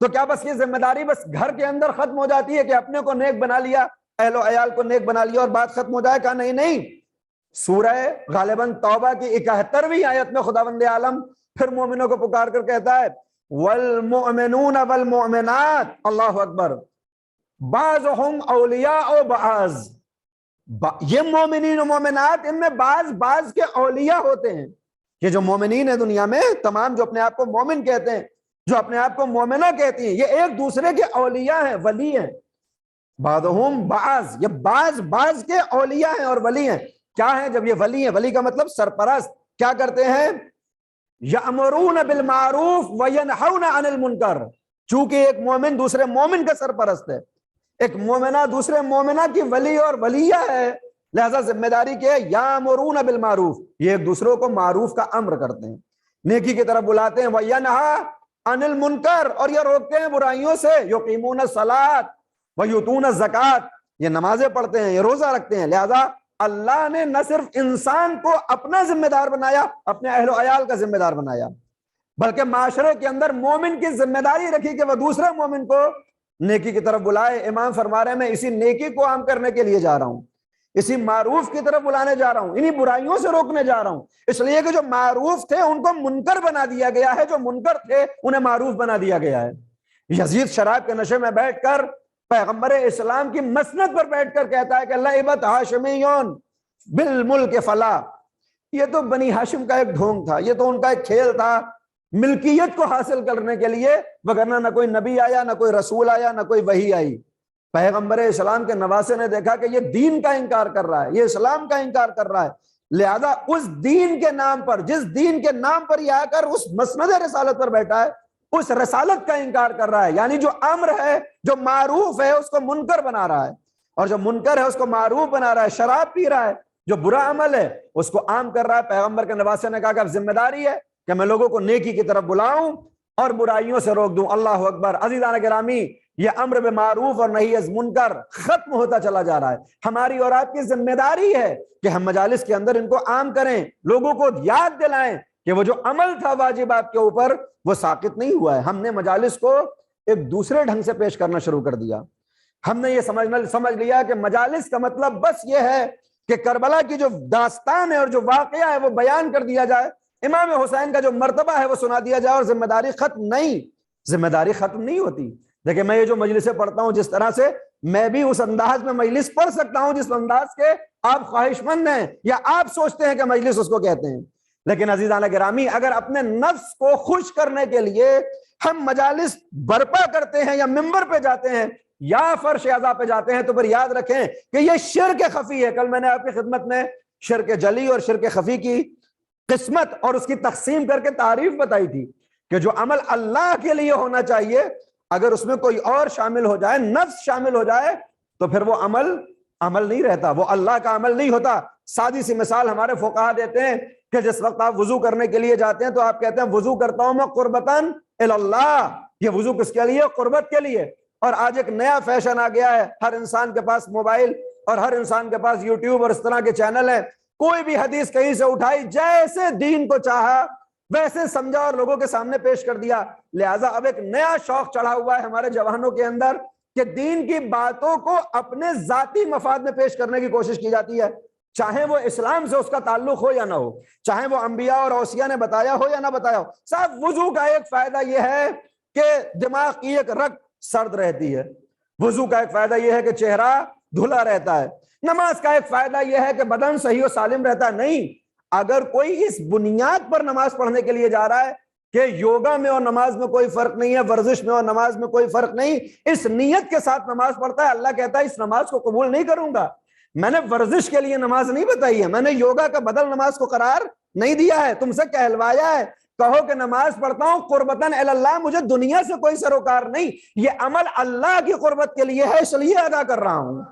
تو کیا بس یہ ذمہ داری بس گھر کے اندر ختم ہو جاتی ہے کہ اپنے کو نیک بنا لیا, اہل و عیال کو نیک بنا لیا اور بات ختم ہو جائے؟ کہا نہیں نہیں. سورہ غالباً توبہ کی 71ویں آیت میں خداوند عالم پھر مومنوں کو پکار کر کہتا ہے والمؤمنون والمؤمنات, اللہ اکبر, بعضهم اولیاء بعض, یہ مومنین و مومنات ان میں بعض کے اولیاء ہوتے ہیں. یہ جو مومنین ہیں دنیا میں تمام, جو اپنے آپ کو مومن کہتے ہیں, جو اپنے آپ کو مومنہ کہتی ہیں, یہ ایک دوسرے کے اولیاء ہیں, ولی ہیں. بعضهم بعض, یہ بعض کے اولیاء ہیں اور ولی ہیں. کیا ہیں جب یہ ولی ہیں؟ ولی کا مطلب سرپرست. کیا کرتے ہیں؟ یأمرون بالمعروف وینہون عن المنکر. چونکہ ایک مومن دوسرے مومن کا سرپرست ہے, ایک مومنہ دوسرے مومنہ کی ولی اور ولیہ ہے, لہذا ذمہ داری کیا ہے؟ یأمرون بالمعروف, یہ ایک دوسروں کو معروف کا امر کرتے ہیں, نیکی کی طرف بلاتے ہیں. وینہا عن المنکر, اور یہ روکتے ہیں برائیوں سے. یقیمون الصلاۃ ویؤتون الزکوٰۃ, یہ نمازیں پڑھتے ہیں, یہ روزہ رکھتے ہیں. لہذا اللہ نے نہ صرف انسان کو اپنا ذمہ دار بنایا, اپنے اہل و عیال کا ذمہ دار بنایا, بلکہ معاشرے کے اندر مومن کی ذمہ داری رکھی کہ وہ دوسرے مومن کو نیکی کی طرف بلائے. امام فرما رہے ہیں میں اسی نیکی کو عام کرنے کے لیے جا رہا ہوں, اسی معروف کی طرف بلانے جا رہا ہوں, انہی برائیوں سے روکنے جا رہا ہوں. اس لیے کہ جو معروف تھے ان کو منکر بنا دیا گیا ہے, جو منکر تھے انہیں معروف بنا دیا گیا ہے. یزید شراب کے نشے میں بیٹھ کر پیغمبر اسلام کی مسند پر بیٹھ کر کہتا ہے کہ لعبت ہاشمیون بالملک فلا, یہ تو بنی ہاشم کا ایک ڈھونگ تھا, یہ تو ان کا ایک کھیل تھا ملکیت کو حاصل کرنے کے لیے, وگرنہ نہ کوئی نبی آیا, نہ کوئی رسول آیا, نہ کوئی وحی آئی. پیغمبر اسلام کے نواسے نے دیکھا کہ یہ دین کا انکار کر رہا ہے, یہ اسلام کا انکار کر رہا ہے, لہذا اس دین کے نام پر, جس دین کے نام پر یہ آ کر اس مسند رسالت پر بیٹھا ہے, اس رسالت کا انکار کر رہا ہے. یعنی جو امر ہے, جو معروف ہے, اس کو منکر بنا رہا ہے, اور جو منکر ہے اس کو معروف بنا رہا ہے. شراب پی رہا ہے, جو برا عمل ہے اس کو عام کر رہا ہے. پیغمبر کے نواسے نے کہا کہ اب ذمہ داری ہے کہ میں لوگوں کو نیکی کی طرف بلاؤں اور برائیوں سے روک دوں. اللہ اکبر. عزیزان گرامی، یہ امر بالمعروف اور نہی از منکر ختم ہوتا چلا جا رہا ہے. ہماری اور آپ کی ذمہ داری ہے کہ ہم مجالس کے اندر ان کو عام کریں، لوگوں کو یاد دلائیں کہ وہ جو عمل تھا واجب آپ کے اوپر وہ ساقط نہیں ہوا ہے. ہم نے مجالس کو ایک دوسرے ڈھنگ سے پیش کرنا شروع کر دیا. ہم نے یہ سمجھ لیا کہ مجالس کا مطلب بس یہ ہے کہ کربلا کی جو داستان ہے اور جو واقعہ ہے وہ بیان کر دیا جائے، امام حسین کا جو مرتبہ ہے وہ سنا دیا جائے، اور ذمہ داری ختم نہیں. ذمہ داری ختم نہیں ہوتی. دیکھیں میں یہ جو مجلسیں پڑھتا ہوں، جس طرح سے میں بھی اس انداز میں مجلس پڑھ سکتا ہوں جس انداز کے آپ خواہش مند ہیں یا آپ سوچتے ہیں کہ مجلس اس کو کہتے ہیں. لیکن عزیزان گرامی، اگر اپنے نفس کو خوش کرنے کے لیے ہم مجالس برپا کرتے ہیں یا ممبر پہ جاتے ہیں یا فرش اعضاء پہ جاتے ہیں، تو پھر یاد رکھیں کہ یہ شرک خفی ہے. کل میں نے آپ کی خدمت میں شرک جلی اور شرک خفی کی قسمت اور اس کی تقسیم کر کے تعریف بتائی تھی کہ جو عمل اللہ کے لیے ہونا چاہیے، اگر اس میں کوئی اور شامل ہو جائے، نفس شامل ہو جائے، تو پھر وہ عمل نہیں رہتا، وہ اللہ کا عمل نہیں ہوتا. سادی سی مثال ہمارے فقہا دیتے ہیں کہ جس وقت آپ وضو کرنے کے لیے جاتے ہیں تو آپ کہتے ہیں وضو کرتا ہوں میں قربتاً اللہ. یہ وضو کس کے لیے؟ قربت کے لیے. اور آج ایک نیا فیشن آ گیا ہے، ہر انسان کے پاس موبائل اور ہر انسان کے پاس یوٹیوب اور اس طرح کے چینل ہیں. کوئی بھی حدیث کہیں سے اٹھائی، جیسے دین کو چاہا ویسے سمجھا اور لوگوں کے سامنے پیش کر دیا. لہٰذا اب ایک نیا شوق چڑھا ہوا ہے ہمارے جوانوں کے اندر کہ دین کی باتوں کو اپنے ذاتی مفاد میں پیش کرنے کی کوشش کی جاتی ہے، چاہے وہ اسلام سے اس کا تعلق ہو یا نہ ہو، چاہے وہ انبیاء اور اوصیاء نے بتایا ہو یا نہ بتایا ہو. صاحب وضو کا ایک فائدہ یہ ہے کہ دماغ کی ایک رگ سرد رہتی ہے. وضو کا ایک فائدہ یہ ہے کہ چہرہ دھلا رہتا ہے. نماز کا ایک فائدہ یہ ہے کہ بدن صحیح و سالم رہتا ہے. نہیں، اگر کوئی اس بنیاد پر نماز پڑھنے کے لیے جا رہا ہے کہ یوگا میں اور نماز میں کوئی فرق نہیں ہے، ورزش میں اور نماز میں کوئی فرق نہیں، اس نیت کے ساتھ نماز پڑھتا ہے، اللہ کہتا ہے اس نماز کو قبول نہیں کروں گا. میں نے ورزش کے لیے نماز نہیں بتائی ہے، میں نے یوگا کا بدل نماز کو قرار نہیں دیا ہے، تم سے کہلوایا ہے. کہو کہ نماز پڑھتا ہوں قربتاً اللہ، مجھے دنیا سے کوئی سروکار نہیں، یہ عمل اللہ کی قربت کے لیے ہے، اس لیے ادا کر رہا ہوں.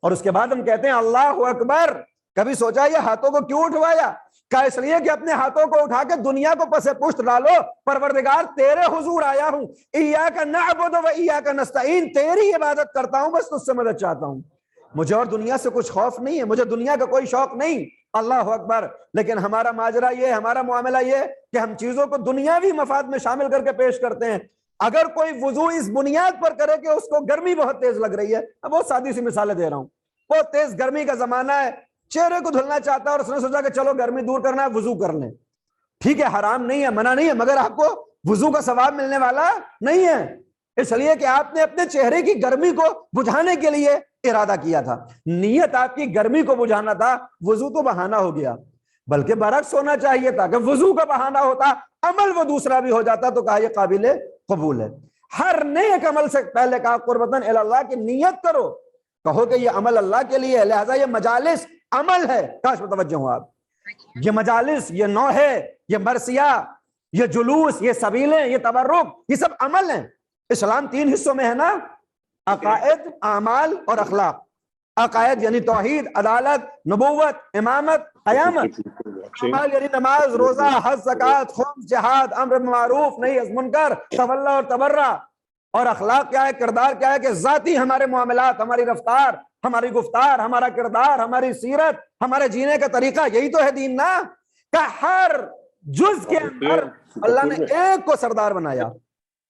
اور اس کے بعد ہم کہتے ہیں اللہ اکبر. کبھی سوچا یہ ہاتھوں کو کیوں اٹھوایا؟ کہا اس لیے کہ اپنے ہاتھوں کو اٹھا کے دنیا کو پس پشت ڈالو. پروردگار تیرے حضور آیا ہوں، ایاک نعبد و ایاک نستعین، تیری عبادت کرتا ہوں، بس تجھ سے مدد چاہتا ہوں. مجھے اور دنیا سے کچھ خوف نہیں ہے، مجھے دنیا کا کوئی شوق نہیں. اللہ اکبر. لیکن ہمارا ماجرا یہ، ہمارا معاملہ یہ کہ ہم چیزوں کو دنیاوی مفاد میں شامل کر کے پیش کرتے ہیں. اگر کوئی وضو اس بنیاد پر کرے کہ اس کو گرمی بہت تیز لگ رہی ہے، اب بہت سادی سی مثالیں دے رہا ہوں، بہت تیز گرمی کا زمانہ ہے، چہرے کو دھلنا چاہتا ہے اور اس نے سوچا کہ چلو گرمی دور کرنا ہے، وضو کر لیں. ٹھیک ہے، حرام نہیں ہے، منع نہیں ہے، مگر آپ کو وضو کا ثواب ملنے والا نہیں ہے، اس لیے کہ آپ نے اپنے چہرے کی گرمی کو بجھانے کے لیے ارادہ کیا تھا. نیت آپ کی گرمی کو بجھانا تھا، وضو تو بہانہ ہو گیا. بلکہ برعکس ہونا چاہیے تھا کہ وضو کا بہانہ ہوتا، عمل وہ دوسرا بھی ہو جاتا، تو کہا یہ قابل قبول ہے. ہر نیک عمل سے پہلے کہا قربتاً اللہ کی نیت کرو، کہو کہ یہ عمل اللہ کے لیے ہے. لہٰذا یہ مجالس عمل ہے. کاش متوجہ ہوں آپ. یہ مجالس، یہ نوحے، یہ مرثیہ، یہ جلوس، یہ سبیلیں، یہ تبرک، یہ سب عمل ہیں. اسلام 3 حصوں میں ہے نا، عقائد، اعمال اور اخلاق. عقائد یعنی توحید، عدالت، نبوت، امامت، قیامت. اعمال یعنی نماز، روزہ، حج، زکوٰۃ، خمس، جہاد، امر بالمعروف، نہی عن المنکر، تولی اور تبرع. اور اخلاق کیا ہے؟ کردار کیا ہے؟ کہ ذاتی ہمارے معاملات، ہماری رفتار، ہماری گفتار، ہمارا کردار، ہماری سیرت، ہمارے جینے کا طریقہ، یہی تو ہے دین نا. کہ ہر جز کے اندر اللہ نے ایک کو سردار بنایا.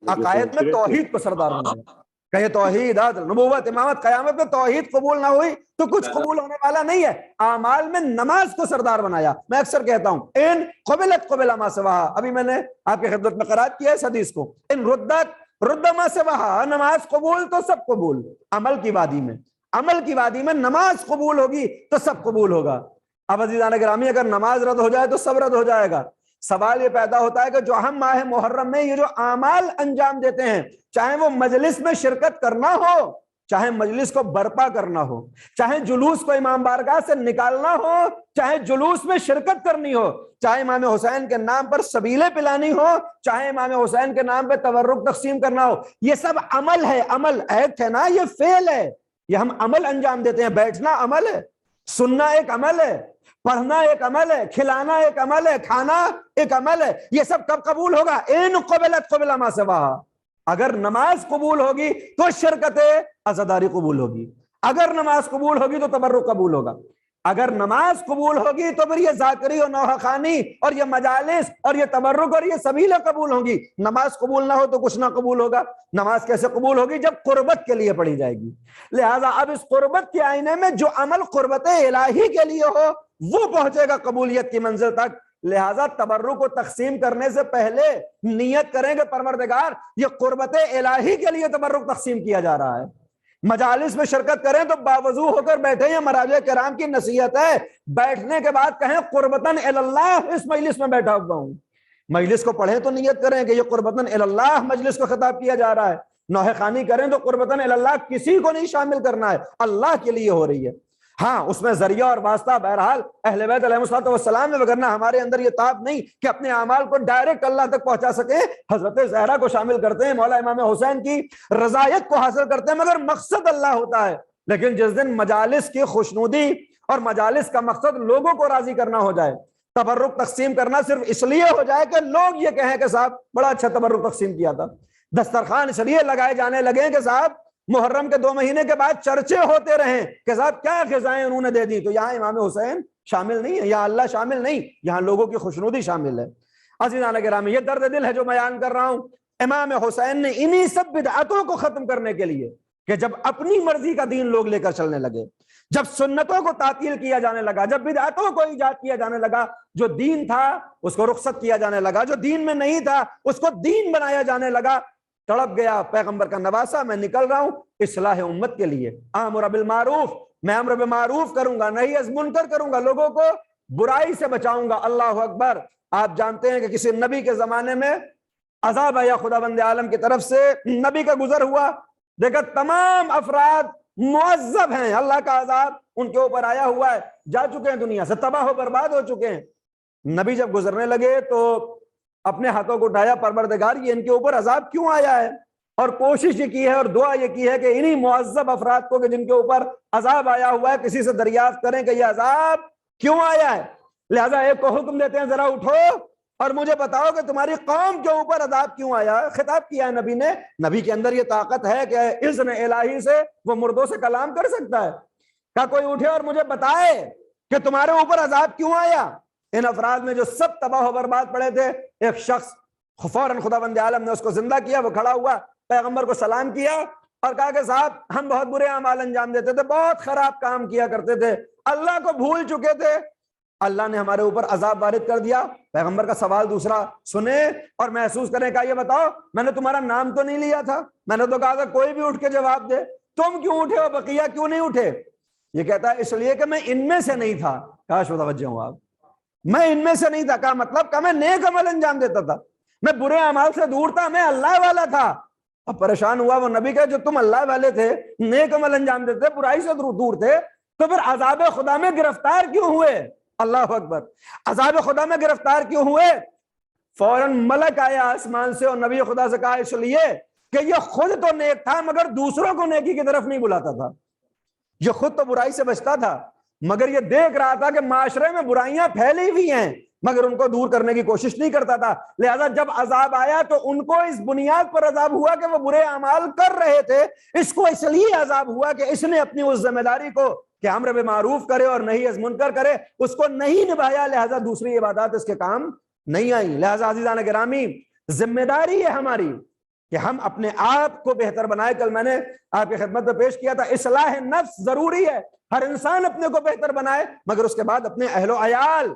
عقائد میں توحید کو سردار بنایا. کہ توحید، عدل، نبوت، امامت، قیامت میں توحید قبول نہ ہوئی تو کچھ قبول ہونے والا نہیں ہے. اعمال میں نماز کو سردار بنایا. میں اکثر کہتا ہوں ان قبلت قبل ما سواہا، ابھی میں نے آپ کی خدمت میں قرات کیا اس حدیث کو، ان ردت رد ما سواہا، نماز قبول تو سب قبول. عمل کی وادی میں، عمل کی وادی میں نماز قبول ہوگی تو سب قبول ہوگا. اب عزیزان گرامی، اگر نماز رد ہو جائے تو سب رد ہو جائے گا. سوال یہ پیدا ہوتا ہے کہ جو ہم ماہ محرم میں یہ جو اعمال انجام دیتے ہیں، چاہے وہ مجلس میں شرکت کرنا ہو، چاہے مجلس کو برپا کرنا ہو، چاہے جلوس کو امام بارگاہ سے نکالنا ہو، چاہے جلوس میں شرکت کرنی ہو، چاہے امام حسین کے نام پر سبیلیں پلانی ہو، چاہے امام حسین کے نام پہ تبرک تقسیم کرنا ہو، یہ سب عمل ہے. عمل ایکٹ ہے نا، یہ فعل ہے، یہ ہم عمل انجام دیتے ہیں. بیٹھنا عمل ہے، سننا ایک عمل ہے، پڑھنا ایک عمل ہے, کھلانا ایک عمل ہے, کھانا ایک عمل ہے. یہ سب کب قبول ہوگا؟ ان قبلت قبل ما سواہا. اگر نماز قبول ہوگی تو شرکت عزاداری قبول ہوگی, اگر نماز قبول ہوگی تو تبرک قبول ہوگا, اگر نماز قبول ہوگی تو پھر یہ ذاکری اور نوحہ خوانی اور یہ مجالس اور یہ تبرک اور یہ سبیلیں قبول ہوں گی. نماز قبول نہ ہو تو کچھ نہ قبول ہوگا. نماز کیسے قبول ہوگی؟ جب قربت کے لیے پڑھی جائے گی. لہٰذا اب اس قربت کے آئینے میں جو عمل قربت الہی کے لیے ہو وہ پہنچے گا قبولیت کی منزل تک. لہٰذا تبرک کو تقسیم کرنے سے پہلے نیت کریں کہ پروردگار یہ قربت الہی کے لیے تبرک تقسیم کیا جا رہا ہے. مجالس میں شرکت کریں تو باوضو ہو کر بیٹھیں, یا مراجع کرام کی نصیحت ہے, بیٹھنے کے بعد کہیں قربتاً اللہ اس مجلس میں بیٹھا ہوا ہوں. مجلس کو پڑھیں تو نیت کریں کہ یہ قربتاً اللہ مجلس کو خطاب کیا جا رہا ہے. نوحہ خوانی کریں تو قربتاً اللہ کسی کو نہیں شامل کرنا ہے, اللہ کے لیے ہو رہی ہے. ہاں اس میں ذریعہ اور واسطہ بہرحال اہل بیت علیہ الصلوۃ والسلام ہے, وگرنہ ہمارے اندر یہ طاقت نہیں کہ اپنے اعمال کو ڈائریکٹ اللہ تک پہنچا سکیں. حضرت زہرا کو شامل کرتے ہیں, مولا امام حسین کی رضایت کو حاصل کرتے ہیں, مگر مقصد اللہ ہوتا ہے. لیکن جس دن مجالس کی خوشنودی اور مجالس کا مقصد لوگوں کو راضی کرنا ہو جائے, تبرک تقسیم کرنا صرف اس لیے ہو جائے کہ لوگ یہ کہیں کہ صاحب بڑا اچھا تبرک تقسیم کیا تھا, دسترخوان اس لیے لگائے جانے لگے کہ صاحب محرم کے 2 مہینے کے بعد چرچے ہوتے رہیں کہ صاحب کیا غذائیں انہوں نے دے دی, تو یہاں امام حسین شامل نہیں ہے, یہاں اللہ شامل نہیں, یہاں لوگوں کی خوشنودی شامل ہے. عزیزان گرامی, یہ درد دل ہے جو بیان کر رہا ہوں. امام حسین نے انہی سب بدعتوں کو ختم کرنے کے لیے کہ جب اپنی مرضی کا دین لوگ لے کر چلنے لگے, جب سنتوں کو تعطیل کیا جانے لگا, جب بدعتوں کو ایجاد کیا جانے لگا, جو دین تھا اس کو رخصت کیا جانے لگا, جو دین میں نہیں تھا اس کو دین بنایا جانے لگا, تڑپ گیا پیغمبر کا نواسا, میں نکل رہا ہوں اصلاح امت کے لیے, امر بالمعروف, میں امر بالمعروف کروں گا, نہی از منکر کروں گا, لوگوں کو برائی سے بچاؤں گا. اللہ اکبر. آپ جانتے ہیں کہ کسی نبی کے زمانے میں عذاب آیا خداوند عالم کی طرف سے, نبی کا گزر ہوا, دیکھا تمام افراد معذب ہیں, اللہ کا عذاب ان کے اوپر آیا ہوا ہے, جا چکے ہیں دنیا سے, تباہ و برباد ہو چکے ہیں. نبی جب گزرنے لگے تو اپنے ہاتھوں کو اٹھایا, پروردگار یہ ان کے اوپر عذاب کیوں آیا ہے, اور کوشش یہ کی ہے اور دعا یہ کی ہے کہ انہی معذب افراد کو کہ جن کے اوپر عذاب آیا ہوا ہے کسی سے دریافت کریں کہ یہ عذاب کیوں آیا ہے. لہذا ایک کو حکم دیتے ہیں, ذرا اٹھو اور مجھے بتاؤ کہ تمہاری قوم کے اوپر عذاب کیوں آیا ہے. خطاب کیا ہے نبی نے. نبی کے اندر یہ طاقت ہے کہ اذن الہی سے وہ مردوں سے کلام کر سکتا ہے. کہا کوئی اٹھے اور مجھے بتائے کہ تمہارے اوپر عذاب کیوں آیا. ان افراد میں جو سب تباہ و برباد پڑے تھے, ایک شخص فوراً خداوند عالم نے اس کو زندہ کیا, وہ کھڑا ہوا, پیغمبر کو سلام کیا اور کہا کہ صاحب ہم بہت برے اعمال انجام دیتے تھے, بہت خراب کام کیا کرتے تھے, اللہ کو بھول چکے تھے, اللہ نے ہمارے اوپر عذاب وارد کر دیا. پیغمبر کا سوال دوسرا سنے اور محسوس کریں, کہا یہ بتاؤ میں نے تمہارا نام تو نہیں لیا تھا, میں نے تو کہا تھا کوئی بھی اٹھ کے جواب دے, تم کیوں اٹھے اور بقیہ کیوں نہیں اٹھے. یہ کہتا ہے اس لیے کہ میں ان میں سے نہیں تھا. کاش متوجہ ہوں آپ, میں ان میں سے نہیں تھا. کہا مطلب کہ میں نیک عمل انجام دیتا تھا, میں برے اعمال سے دور تھا, میں اللہ والا تھا. اب پریشان ہوا وہ نبی کہ جو تم اللہ والے تھے, نیک عمل انجام دیتے, برائی سے دور تھے, تو پھر عذاب خدا میں گرفتار کیوں ہوئے. اللہ اکبر. عذاب خدا میں گرفتار کیوں ہوئے. فوراً ملک آیا آسمان سے اور نبی خدا سے کہا اس لیے کہ یہ خود تو نیک تھا مگر دوسروں کو نیکی کی طرف نہیں بلاتا تھا. یہ خود تو برائی سے بچتا تھا مگر یہ دیکھ رہا تھا کہ معاشرے میں برائیاں پھیلی ہوئی ہیں مگر ان کو دور کرنے کی کوشش نہیں کرتا تھا. لہذا جب عذاب آیا تو ان کو اس بنیاد پر عذاب ہوا کہ وہ برے اعمال کر رہے تھے, اس کو اس لیے عذاب ہوا کہ اس نے اپنی اس ذمہ داری کو کہ امر بالمعروف کرے اور نہی از منکر کرے اس کو نہیں نبھایا, لہذا دوسری عبادات اس کے کام نہیں آئی. لہذا عزیزان گرامی, ذمہ داری ہے ہماری کہ ہم اپنے آپ کو بہتر بنائے. کل میں نے آپ کی خدمت میں پیش کیا تھا, اصلاح نفس ضروری ہے, ہر انسان اپنے کو بہتر بنائے مگر اس کے بعد اپنے اہل و عیال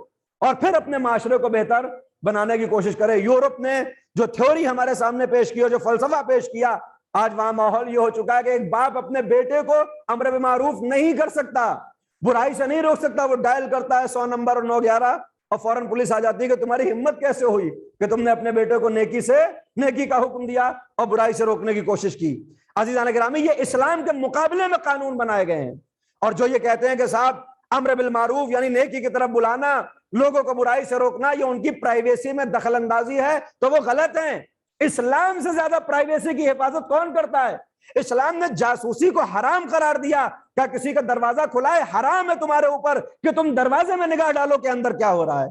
اور پھر اپنے معاشرے کو بہتر بنانے کی کوشش کرے. یورپ نے جو تھیوری ہمارے سامنے پیش کی اور جو فلسفہ پیش کیا, آج وہاں ماحول یہ ہو چکا ہے کہ ایک باپ اپنے بیٹے کو امر بالمعروف نہیں کر سکتا, برائی سے نہیں روک سکتا. وہ ڈائل کرتا ہے 100 نمبر اور 911 اور فوراً پولیس آ جاتی ہے کہ تمہاری ہمت کیسے ہوئی کہ تم نے اپنے بیٹے کو نیکی کا حکم دیا اور برائی سے روکنے کی کوشش کی. عزیزان گرامی, یہ اسلام کے مقابلے میں قانون بنائے گئے ہیں. اور جو یہ کہتے ہیں کہ صاحب امر بالمعروف یعنی نیکی کی طرف بلانا, لوگوں کو برائی سے روکنا, یہ ان کی پرائیویسی میں دخل اندازی ہے, تو وہ غلط ہیں. اسلام سے زیادہ پرائیویسی کی حفاظت کون کرتا ہے؟
اسلام نے جاسوسی کو حرام قرار دیا. کیا کسی کا دروازہ کھلا ہے؟ حرام ہے تمہارے اوپر کہ تم دروازے میں نگاہ ڈالو کہ اندر کیا ہو رہا ہے.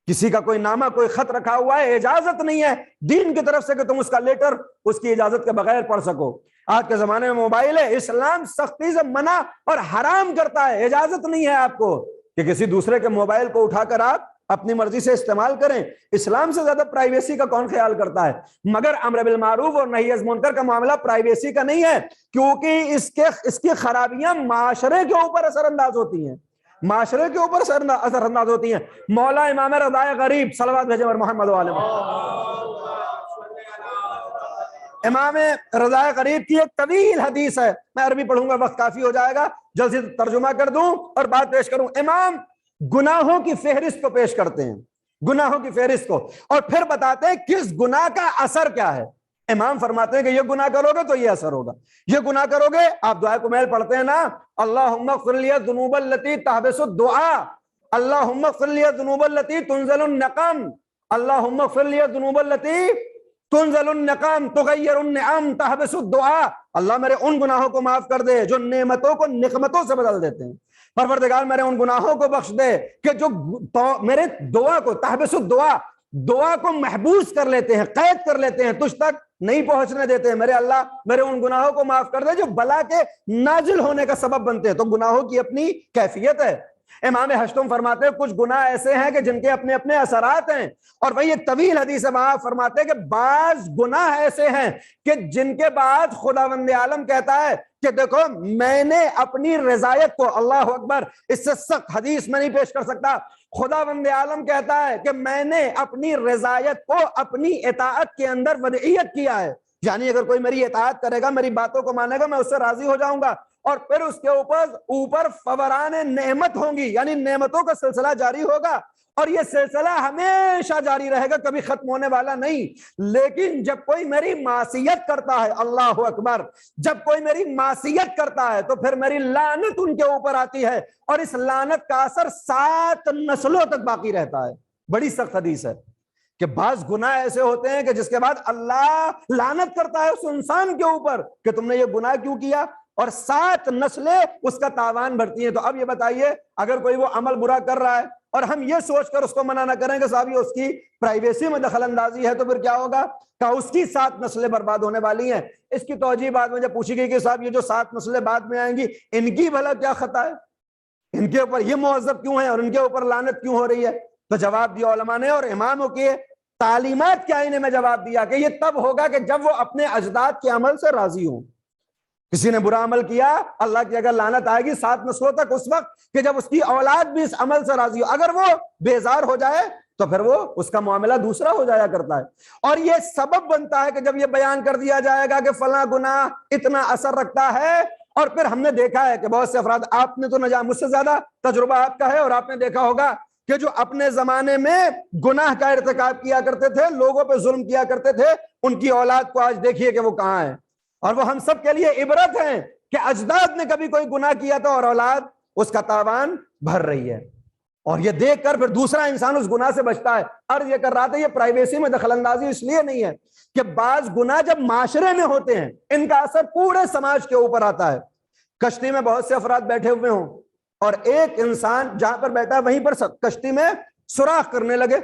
کسی کا کوئی نامہ کوئی خط رکھا ہوا ہے، اجازت نہیں ہے دین کی طرف سے کہ تم اس کا لیٹر اس کی اجازت کے بغیر پڑھ سکو. آج کے زمانے میں موبائل ہے، اسلام سختی سے منع اور حرام کرتا ہے. اجازت نہیں ہے آپ کو کہ کسی دوسرے کے موبائل کو اٹھا کر آپ اپنی مرضی سے استعمال کریں. اسلام سے زیادہ پرائیویسی کا کون خیال کرتا ہے؟ مگر امر بالمعروف اور نہی از منکر کا معاملہ پرائیویسی کا نہیں ہے، کیونکہ اس کی خرابیاں معاشرے کے اوپر اثر انداز ہوتی ہیں، معاشرے کے اوپر اثر انداز ہوتی ہیں. مولا امام رضا غریب صلوات بھیجیں اور محمد و آل محمد. امام رضا غریب کی ایک طویل حدیث ہے، میں عربی پڑھوں گا وقت کافی ہو جائے گا، جلد سے ترجمہ کر دوں اور بات پیش کروں. امام گناہوں کی فہرست کو پیش کرتے ہیں، گناہوں کی فہرست کو، اور پھر بتاتے ہیں کس گناہ کا اثر کیا ہے. امام فرماتے ہیں کہ یہ گناہ کرو گے تو یہ اثر ہوگا، یہ گناہ کرو گے. آپ دعائے کمیل پڑھتے ہیں نا، اللہم اغفر لی الذنوب التي تحبس الدعاء، اللہم اغفر لی الذنوب التي تنزل النقم، اللہم اغفر لی الذنوب التي تنزل النقم تغیر النعم تحبس الدعاء. اللہ میرے ان گناہوں کو معاف کر دے جو نعمتوں کو نقمتوں سے بدل دیتے ہیں. پروردگار میرے ان گناہوں کو بخش دے کہ جو میرے دعا کو تحبس الدعاء، دعا کو محبوس کر لیتے ہیں، قید کر لیتے ہیں، تجھ تک نہیں پہنچنے دیتے ہیں. میرے اللہ میرے ان گناہوں کو معاف کر دے جو بلا کے نازل ہونے کا سبب بنتے ہیں. تو گناہوں کی اپنی کیفیت ہے. امام ہشتم فرماتے ہیں کچھ گناہ ایسے ہیں کہ جن کے اپنے اپنے اثرات ہیں، اور وہی ایک طویل حدیث ہے وہاں فرماتے ہیں کہ بعض گناہ ایسے ہیں کہ جن کے بعد خداوند عالم کہتا ہے کہ دیکھو میں نے اپنی رضایت کو، اللہ اکبر، اس سے سخت حدیث میں نہیں پیش کر سکتا. خداوند عالم کہتا ہے کہ میں نے اپنی رضایت کو اپنی اطاعت کے اندر وضعیت کیا ہے. یعنی اگر کوئی میری اطاعت کرے گا، میری باتوں کو مانے گا، میں اس سے راضی ہو جاؤں گا، اور پھر اس کے اوپر فوران نعمت ہوں گی، یعنی نعمتوں کا سلسلہ جاری ہوگا، اور یہ سلسلہ ہمیشہ جاری رہے گا، کبھی ختم ہونے والا نہیں. لیکن جب کوئی میری معصیت کرتا ہے، اللہ اکبر، جب کوئی میری معصیت کرتا ہے تو پھر میری لعنت ان کے اوپر آتی ہے، اور اس لعنت کا اثر 7 نسلوں تک باقی رہتا ہے. بڑی سخت حدیث ہے کہ بعض گناہ ایسے ہوتے ہیں کہ جس کے بعد اللہ لعنت کرتا ہے اس انسان کے اوپر کہ تم نے یہ گناہ کیوں کیا، اور 7 نسلیں اس کا تاوان بھرتی ہیں. تو اب یہ بتائیے اگر کوئی وہ عمل برا کر رہا ہے اور ہم یہ سوچ کر اس کو منع نہ کریں کہ صاحب یہ اس کی پرائیویسی میں دخل اندازی ہے، تو پھر کیا ہوگا؟ کہ اس کی 7 نسلیں برباد ہونے والی ہیں. اس کی توجیہ بعد میں جب پوچھی گئی کہ صاحب یہ جو 7 نسلیں بعد میں آئیں گی ان کی بھلا کیا خطا ہے، ان کے اوپر یہ معذب کیوں ہے اور ان کے اوپر لعنت کیوں ہو رہی ہے؟ تو جواب دیا علماء نے اور اماموں کی تعلیمات کے آئینے میں جواب دیا کہ یہ تب ہوگا کہ جب وہ اپنے اجداد کے عمل سے راضی ہوں. کسی نے برا عمل کیا، اللہ کی اگر لعنت آئے گی 7 نسلوں تک اس وقت کہ جب اس کی اولاد بھی اس عمل سے راضی ہو. اگر وہ بیزار ہو جائے تو پھر وہ اس کا معاملہ دوسرا ہو جایا کرتا ہے. اور یہ سبب بنتا ہے کہ جب یہ بیان کر دیا جائے گا کہ فلاں گناہ اتنا اثر رکھتا ہے، اور پھر ہم نے دیکھا ہے کہ بہت سے افراد، آپ نے تو نہ جان مجھ سے زیادہ تجربہ آپ کا ہے، اور آپ نے دیکھا ہوگا کہ جو اپنے زمانے میں گناہ کا ارتکاب کیا کرتے تھے، لوگوں پہ ظلم کیا کرتے تھے، ان کی اولاد کو آج دیکھیے کہ وہ کہاں ہے. اور وہ ہم سب کے لیے عبرت ہے کہ اجداد نے کبھی کوئی گناہ کیا تھا اور اولاد اس کا تاوان بھر رہی ہے. اور یہ دیکھ کر پھر دوسرا انسان اس گناہ سے بچتا ہے. عرض یہ کر رہا تھا یہ پرائیویسی میں دخل اندازی اس لیے نہیں ہے کہ بعض گناہ جب معاشرے میں ہوتے ہیں ان کا اثر پورے سماج کے اوپر آتا ہے. کشتی میں بہت سے افراد بیٹھے ہوئے ہوں اور ایک انسان جہاں پر بیٹھا وہیں پر کشتی میں سوراخ کرنے لگے،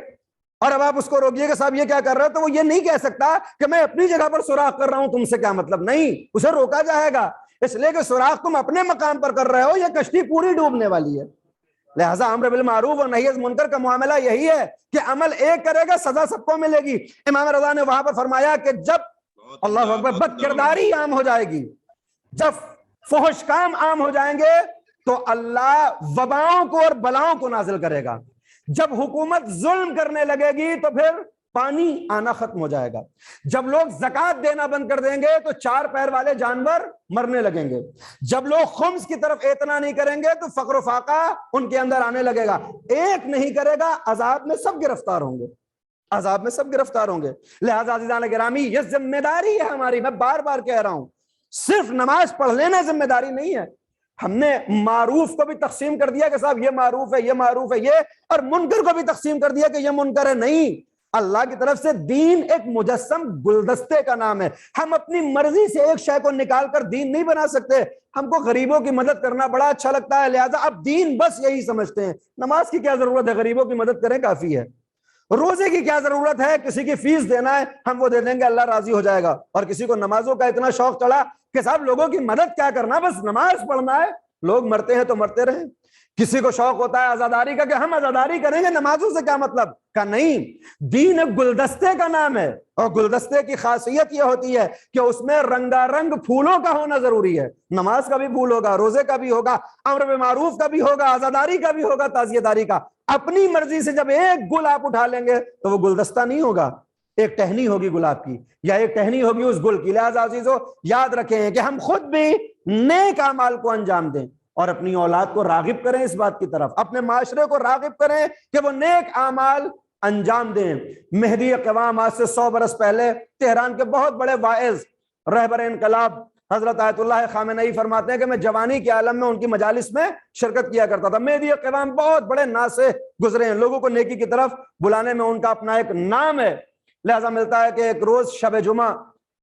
اور اب آپ اس کو روکیے کہ صاحب یہ کیا کر رہا ہے، تو وہ یہ نہیں کہہ سکتا کہ میں اپنی جگہ پر سوراخ کر رہا ہوں، تم سے کیا مطلب. نہیں، اسے روکا جائے گا اس لیے کہ سوراخ تم اپنے مقام پر کر رہے ہو، یہ کشتی پوری ڈوبنے والی ہے. لہٰذا امر بالمعروف اور نہی عن منکر کا معاملہ یہی ہے کہ عمل ایک کرے گا سزا سب کو ملے گی. امام رضا نے وہاں پر فرمایا کہ جب اللہ اکبر بد کرداری عام ہو جائے گی، جب فحش کام عام ہو جائیں گے تو اللہ وباؤں کو اور بلاؤں کو نازل کرے گا. جب حکومت ظلم کرنے لگے گی تو پھر پانی آنا ختم ہو جائے گا. جب لوگ زکوٰۃ دینا بند کر دیں گے تو 4 پیر والے جانور مرنے لگیں گے. جب لوگ خمس کی طرف اعتنا نہیں کریں گے تو فقر و فاقہ ان کے اندر آنے لگے گا. ایک نہیں کرے گا، عذاب میں سب گرفتار ہوں گے، عذاب میں سب گرفتار ہوں گے. لہذا عزیزان گرامی یہ ذمہ داری ہے ہماری. میں بار بار کہہ رہا ہوں صرف نماز پڑھ لینا ذمہ داری نہیں ہے. ہم نے معروف کو بھی تقسیم کر دیا کہ صاحب یہ معروف ہے، یہ معروف ہے، یہ، اور منکر کو بھی تقسیم کر دیا کہ یہ منکر ہے. نہیں، اللہ کی طرف سے دین ایک مجسم گلدستے کا نام ہے. ہم اپنی مرضی سے ایک شے کو نکال کر دین نہیں بنا سکتے. ہم کو غریبوں کی مدد کرنا بڑا اچھا لگتا ہے, لہٰذا اب دین بس یہی سمجھتے ہیں. نماز کی کیا ضرورت ہے, غریبوں کی مدد کریں کافی ہے. روزے کی کیا ضرورت ہے, کسی کی فیس دینا ہے ہم وہ دے دیں گے, اللہ راضی ہو جائے گا. اور کسی کو نمازوں کا اتنا شوق چڑھا کہ صاحب لوگوں کی مدد کیا کرنا, بس نماز پڑھنا ہے, لوگ مرتے ہیں تو مرتے رہیں. کسی کو شوق ہوتا ہے عزاداری کا کہ ہم عزاداری کریں گے, نمازوں سے کیا مطلب, کا نہیں. دین ایک گلدستے کا نام ہے, اور گلدستے کی خاصیت یہ ہوتی ہے کہ اس میں رنگا رنگ پھولوں کا ہونا ضروری ہے. نماز کا بھی پھول ہوگا, روزے کا بھی ہوگا, امر بالمعروف کا بھی ہوگا, عزاداری کا بھی ہوگا, تعزیت داری کا. اپنی مرضی سے جب ایک گل آپ اٹھا لیں گے تو وہ گلدستہ نہیں ہوگا, ایک ٹہنی ہوگی گلاب کی, یا ایک ٹہنی ہوگی اس گل کی. لہذا عزیزو یاد رکھیں کہ ہم خود بھی نیک اعمال کو انجام دیں اور اپنی اولاد کو راغب کریں اس بات کی طرف, اپنے معاشرے کو راغب کریں کہ وہ نیک اعمال انجام دیں. مہدی قوام آج سے 100 برس پہلے تہران کے بہت بڑے واعظ رہبر انقلاب حضرت آیت اللہ خامنئی فرماتے ہیں کہ میں جوانی کے عالم میں ان کی مجالس میں شرکت کیا کرتا تھا. مہدی قوام بہت بڑے نا سے گزرے ہیں, لوگوں کو نیکی کی طرف بلانے میں ان کا اپنا ایک نام ہے. لہذا ملتا ہے کہ ایک روز شب جمعہ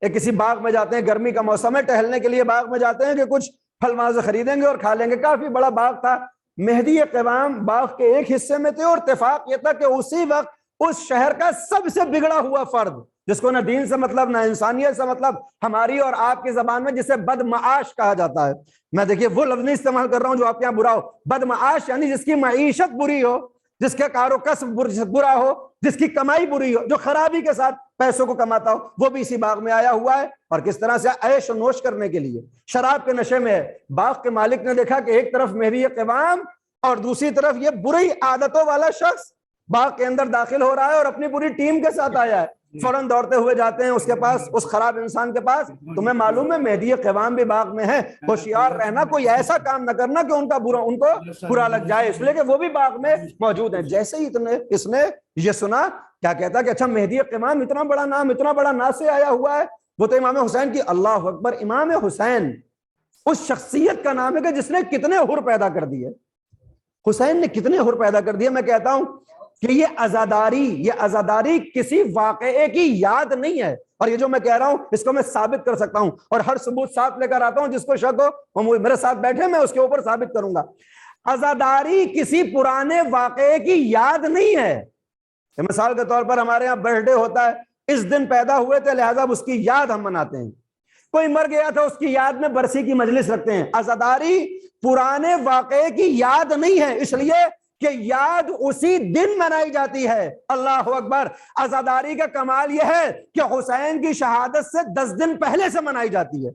ایک کسی باغ میں جاتے ہیں, گرمی کا موسم ہے, ٹہلنے کے لیے باغ میں جاتے ہیں کہ کچھ پھل وہاں سے خریدیں گے اور کھا لیں گے. کافی بڑا باغ تھا. مہدی قوام باغ کے ایک حصے میں تھے, اور اتفاق یہ تھا کہ اسی وقت اس شہر کا سب سے بگڑا ہوا فرد, جس کو نہ دین سے مطلب نہ انسانیت سے مطلب, ہماری اور آپ کی زبان میں جسے بدمعاش کہا جاتا ہے. میں دیکھیے وہ لفظ نہیں استعمال کر رہا ہوں جو آپ کے یہاں برا ہو. بدمعاش یعنی جس کی معیشت بری ہو, جس کا کار و کسب برا ہو, جس کی کمائی بری ہو, جو خرابی کے ساتھ پیسوں کو کماتا ہو, وہ بھی اسی باغ میں آیا ہوا ہے. اور کس طرح سے عیش و نوش کرنے کے لیے شراب کے نشے میں ہے. باغ کے مالک نے دیکھا کہ ایک طرف مہدی قوام اور دوسری طرف یہ بری عادتوں والا شخص باغ کے اندر داخل ہو رہا ہے اور اپنی پوری ٹیم کے ساتھ آیا ہے. فوراً دوڑتے ہوئے جاتے ہیں اس کے پاس, اس خراب انسان کے پاس. تمہیں معلوم ہے مہدی قوام بھی باغ میں ہے, ہوشیار رہنا, کوئی ایسا کام نہ کرنا کہ ان کو برا لگ جائے, اس لیے کہ وہ بھی باغ میں موجود ہیں. جیسے ہی اس نے یہ سنا, کیا کہتا کہ اچھا مہدی قوام اتنا بڑا نام, اتنا بڑا نا سے آیا ہوا ہے, وہ تو امام حسین کی. اللہ اکبر, امام حسین اس شخصیت کا نام ہے کہ جس نے کتنے حر پیدا کر دیے. حسین نے کتنے حر پیدا کر دیے. میں کہتا ہوں کہ یہ عزاداری کسی واقعے کی یاد نہیں ہے, اور یہ جو میں کہہ رہا ہوں اس کو میں ثابت کر سکتا ہوں, اور ہر ثبوت ساتھ لے کر آتا ہوں. جس کو شک ہو وہ میرے ساتھ بیٹھے, میں اس کے اوپر ثابت کروں گا. عزاداری کسی پرانے واقعے کی یاد نہیں ہے. مثال کے طور پر ہمارے یہاں برتھ ڈے ہوتا ہے, اس دن پیدا ہوئے تھے لہذا اس کی یاد ہم مناتے ہیں. کوئی مر گیا تھا اس کی یاد میں برسی کی مجلس رکھتے ہیں. عزاداری پرانے واقعے کی یاد نہیں ہے, اس لیے کہ یاد اسی دن منائی جاتی ہے. اللہ اکبر. عزاداری کا کمال یہ ہے کہ حسین کی شہادت سے 10 دن پہلے سے منائی جاتی ہے.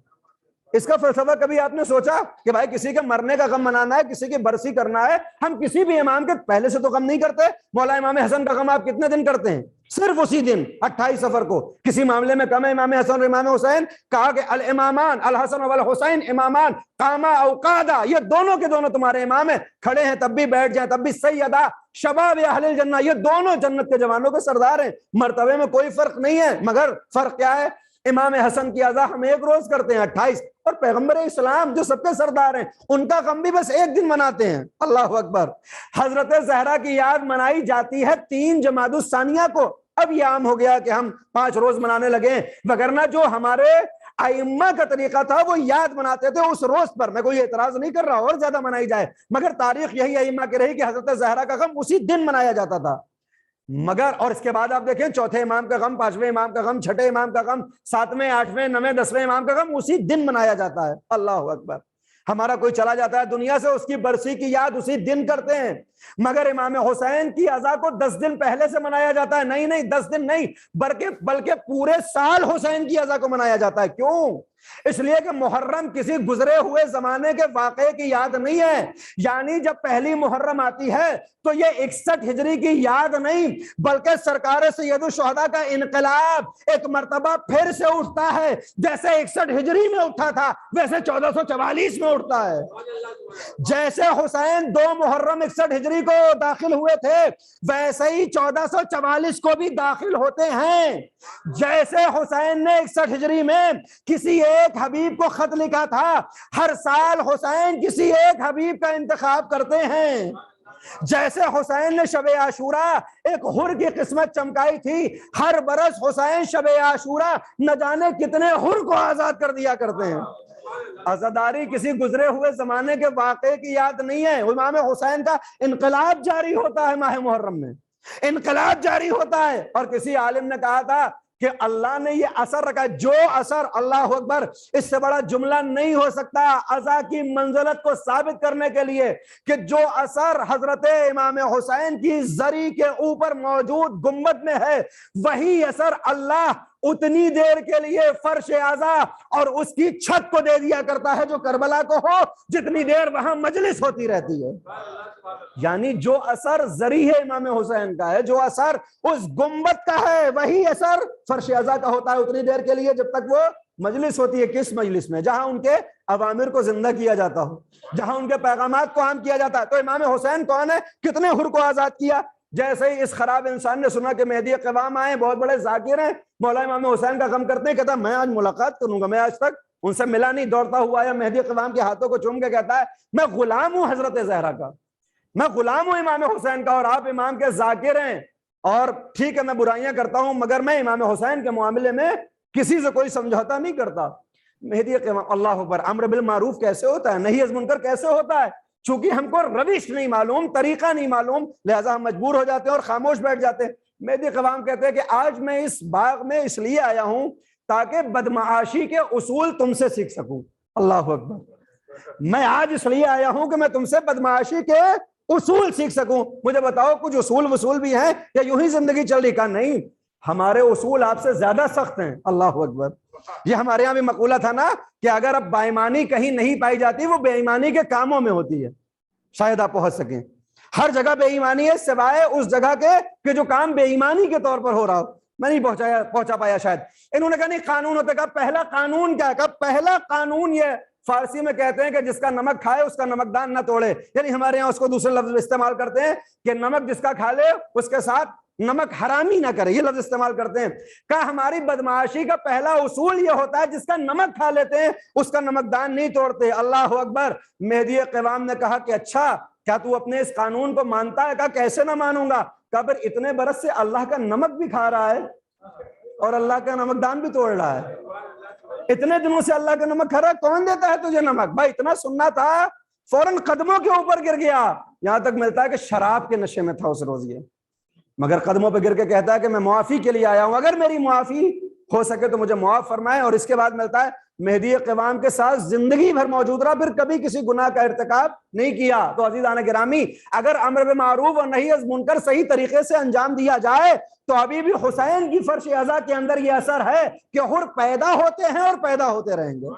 اس کا فلسفہ کبھی آپ نے سوچا کہ بھائی کسی کے مرنے کا غم منانا ہے, کسی کی برسی کرنا ہے, ہم کسی بھی امام کے پہلے سے تو غم نہیں کرتے. مولا امام حسن کا غم آپ کتنے دن کرتے ہیں؟ صرف اسی دن 28 صفر کو. کسی معاملے میں کم ہے امام حسن اور امام حسین, کہا کہ الامامان الحسن والحسین امامان قاما او قادا, یہ دونوں کے دونوں تمہارے امام ہیں, کھڑے ہیں تب بھی, بیٹھ جائیں تب بھی. سیدہ شباب اہل الجنہ, یہ دونوں جنت کے جوانوں کے سردار ہیں. مرتبے میں کوئی فرق نہیں ہے, مگر فرق کیا ہے؟ امام حسن کی عزا ہم ایک روز کرتے ہیں 28, اور پیغمبر اسلام جو سب کے سردار ہیں ان کا غم بھی بس ایک دن مناتے ہیں. اللہ اکبر. حضرت زہرا کی یاد منائی جاتی ہے 3 جمادی الثانیہ کو. اب یہ عام ہو گیا کہ ہم 5 روز منانے لگے, وگرنہ جو ہمارے ائمہ کا طریقہ تھا وہ یاد مناتے تھے اس روز پر. میں کوئی اعتراض نہیں کر رہا اور زیادہ منائی جائے, مگر تاریخ یہی ائمہ کی رہی کہ حضرت زہرا کا غم اسی دن منایا جاتا تھا. مگر اور اس کے بعد آپ دیکھیں چوتھے امام کا غم, 5ویں امام کا غم, 6ٹھے امام کا غم, 7ویں 8ویں 9ویں 10ویں امام کا غم اسی دن منایا جاتا ہے. اللہ اکبر. ہمارا کوئی چلا جاتا ہے دنیا سے, اس کی برسی کی یاد اسی دن کرتے ہیں, مگر امام حسین کی عزا کو 10 دن پہلے سے منایا جاتا ہے. نہیں 10 دن نہیں, بلکہ پورے سال حسین کی عزا کو منایا جاتا ہے. کیوں؟ اس لیے کہ محرم کسی گزرے ہوئے زمانے کے واقعے کی یاد نہیں ہے. یعنی جب پہلی محرم آتی ہے تو یہ 61 ہجری کی یاد نہیں, بلکہ سرکار سید الشہداء کا انقلاب ایک مرتبہ پھر سے اٹھتا ہے. جیسے 61 ہجری میں اٹھا تھا ویسے 1444 میں اٹھتا ہے. جیسے حسین 2 محرم 61 ہجری کو داخل ہوئے تھے ویسے ہی 1444 کو بھی داخل ہوتے ہیں. جیسے حسین نے 61 ہجری میں کسی ایک حبیب کو خط لکھا تھا, ہر سال حسین کسی ایک حبیب کا انتخاب کرتے ہیں. جیسے حسین نے شب عاشورہ ایک حر کی قسمت چمکائی تھی، ہر برس حسین شب عاشورہ نہ جانے کتنے حر کو آزاد کر دیا کرتے ہیں۔ عزاداری کسی گزرے ہوئے زمانے کے واقعے کی یاد نہیں ہے، امام حسین کا انقلاب جاری ہوتا ہے ماہ محرم میں، انقلاب جاری ہوتا ہے۔ اور کسی عالم نے کہا تھا کہ اللہ نے یہ اثر رکھا، جو اثر، اللہ اکبر، اس سے بڑا جملہ نہیں ہو سکتا عزا کی منزلت کو ثابت کرنے کے لیے، کہ جو اثر حضرت امام حسین کی زری کے اوپر موجود گنبد میں ہے، وہی اثر اللہ اتنی دیر کے لیے فرش عزا اور اس کی چھت کو دے دیا کرتا ہے جو کربلا کو ہو، جتنی دیر وہاں مجلس ہوتی رہتی ہے۔ یعنی جو اثر زری ہے امام حسین کا ہے، جو اثر اس گنبد کا ہے، وہی اثر فرش عزا کا ہوتا ہے اتنی دیر کے لیے جب تک وہ مجلس ہوتی ہے۔ کس مجلس میں؟ جہاں ان کے اوامر کو زندہ کیا جاتا ہو، جہاں ان کے پیغامات کو عام کیا جاتا ہے۔ تو امام حسین کون ہے؟ کتنے حر کو آزاد کیا۔ جیسے ہی اس خراب انسان نے سنا کہ مہدی قوام آئے، بہت بڑے ذاکر ہیں، مولا امام حسین کا غم کرتے ہیں، کہتا میں آج ملاقات کروں گا، میں آج تک ان سے ملا نہیں، دوڑتا ہوا آیا مہدی قوام کے ہاتھوں کو چوم کے کہتا ہے میں غلام ہوں حضرت زہرا کا، میں غلام ہوں امام حسین کا، اور آپ امام کے ذاکر ہیں، اور ٹھیک ہے میں برائیاں کرتا ہوں مگر میں امام حسین کے معاملے میں کسی سے کوئی سمجھوتا نہیں کرتا۔ مہدی قوام، اللہ اکبر، امر بالمعروف کیسے ہوتا ہے، نہی از منکر کیسے ہوتا ہے؟ چونکہ ہم کو روش نہیں معلوم، طریقہ نہیں معلوم، لہذا ہم مجبور ہو جاتے ہیں اور خاموش بیٹھ جاتے ہیں۔ مہدی قوام کہتے ہیں کہ آج میں اس باغ میں اس لیے آیا ہوں تاکہ بدمعاشی کے اصول تم سے سیکھ سکوں۔ اللہ اکبر، میں آج اس لیے آیا ہوں کہ میں تم سے بدمعاشی کے اصول سیکھ سکوں، مجھے بتاؤ کچھ اصول بھی ہیں یا یوں ہی زندگی چل رہی؟ کہا نہیں، ہمارے اصول آپ سے زیادہ سخت ہیں۔ اللہ اکبر، یہ ہمارے یہاں بھی مقولہ تھا نا کہ اگر اب بے ایمانی کہیں نہیں پائی جاتی، وہ بے ایمانی کے کاموں میں ہوتی ہے، شاید آپ پہنچ سکیں۔ ہر جگہ بے ایمانی ہے سوائے اس جگہ کے کہ جو کام بے ایمانی کے طور پر ہو رہا ہو۔ میں نہیں پہنچا پایا شاید۔ انہوں نے کہا نہیں، قانون ہوتا، کہا پہلا قانون کیا ہے؟ کہا پہلا قانون یہ، فارسی میں کہتے ہیں کہ جس کا نمک کھائے اس کا نمک دان نہ توڑے، یعنی ہمارے یہاں اس کو دوسرے لفظ استعمال کرتے ہیں کہ نمک جس کا کھا لے اس کے ساتھ نمک حرامی نہ کرے، یہ لفظ استعمال کرتے ہیں۔ کہا ہماری بدمعاشی کا پہلا اصول یہ ہوتا ہے جس کا نمک کھا لیتے ہیں اس کا نمک دان نہیں توڑتے۔ اللہ اکبر۔ مہدی قوام نے کہا کہ اچھا کیا تو اپنے اس قانون کو مانتا ہے؟ کہا کیسے نہ مانوں گا؟ کہا پھر اتنے برس سے اللہ کا نمک بھی کھا رہا ہے اور اللہ کا نمک دان بھی توڑ رہا ہے، اتنے دنوں سے اللہ کا نمک کھا رہا ہے، کون دیتا ہے تجھے نمک؟ بھائی اتنا سننا تھا، فوراً قدموں کے اوپر گر گیا، یہاں تک ملتا ہے کہ شراب کے نشے میں تھا اس روز یہ، مگر قدموں پہ گر کے کہتا ہے کہ میں معافی کے لیے آیا ہوں، اگر میری معافی ہو سکے تو مجھے معاف فرمائے۔ اور اس کے بعد ملتا ہے مہدی قوام کے ساتھ زندگی بھر موجود رہا، پھر کبھی کسی گناہ کا ارتکاب نہیں کیا۔ تو عزیزان گرامی، اگر امر بالمعروف اور نہی از منکر صحیح طریقے سے انجام دیا جائے تو ابھی بھی حسین کی فرش عزا کے اندر یہ اثر ہے کہ حر پیدا ہوتے ہیں اور پیدا ہوتے رہیں گے،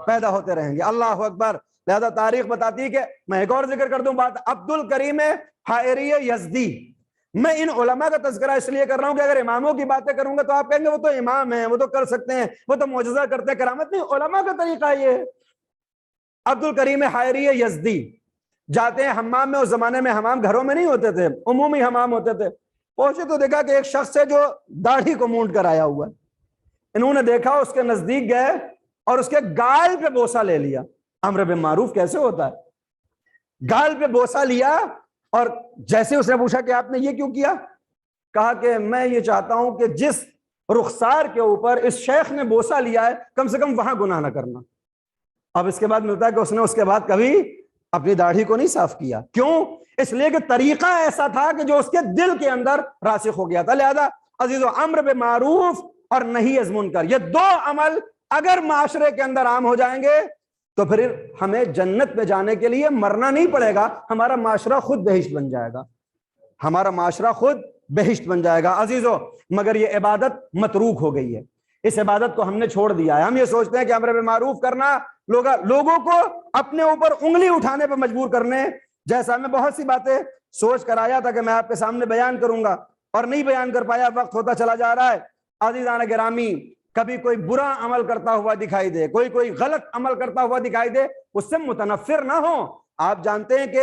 پیدا ہوتے رہیں گے۔ اللہ اکبر۔ لہذا تاریخ بتاتی ہے کہ میں ایک اور ذکر کر دوں بات، عبد الکریم حائری یزدی، میں ان علماء کا تذکرہ اس لیے کر رہا ہوں کہ اگر اماموں کی باتیں کروں گا تو آپ کہیں گے وہ تو امام ہیں، وہ تو کر سکتے ہیں، وہ تو معجزہ کرتے ہیں، کرامت نہیں۔ علماء کا طریقہ یہ ہے۔ عبد الکریم حائری یزدی جاتے ہیں حمام میں، اس زمانے میں حمام گھروں میں نہیں ہوتے تھے، عمومی حمام ہوتے تھے۔ پہنچے تو دیکھا کہ ایک شخص ہے جو داڑھی کو مونڈ کر آیا ہوا ہے، انہوں نے دیکھا، اس کے نزدیک گئے اور اس کے گال پہ بوسہ لے لیا۔ امر بالمعروف کیسے ہوتا ہے؟ گال پہ بوسہ لیا، اور جیسے اس نے پوچھا کہ آپ نے یہ کیوں کیا؟ کہا کہ میں یہ چاہتا ہوں کہ جس رخسار کے اوپر اس شیخ نے بوسہ لیا ہے کم سے کم وہاں گناہ نہ کرنا۔ اب اس کے بعد ملتا ہے کہ اس نے اس کے بعد کبھی اپنی داڑھی کو نہیں صاف کیا۔ کیوں؟ اس لیے کہ طریقہ ایسا تھا کہ جو اس کے دل کے اندر راسخ ہو گیا تھا۔ لہذا عزیزو، امر بالمعروف اور نہی از منکر، یہ دو عمل اگر معاشرے کے اندر عام ہو جائیں گے تو پھر ہمیں جنت میں جانے کے لیے مرنا نہیں پڑے گا، ہمارا معاشرہ خود بہشت بن جائے گا، ہمارا معاشرہ خود بہشت بن جائے گا۔ عزیزو، مگر یہ عبادت متروک ہو گئی ہے، اس عبادت کو ہم نے چھوڑ دیا ہے۔ ہم یہ سوچتے ہیں کہ امر بالمعروف کرنا لوگوں کو اپنے اوپر انگلی اٹھانے پہ مجبور کرنے جیسا، میں بہت سی باتیں سوچ کر آیا تھا کہ میں آپ کے سامنے بیان کروں گا اور نہیں بیان کر پایا، وقت ہوتا چلا جا رہا ہے۔ عزیزان گرامی، کبھی کوئی برا عمل کرتا ہوا دکھائی دے، کوئی غلط عمل کرتا ہوا دکھائی دے، اس سے متنفر نہ ہو۔ آپ جانتے ہیں کہ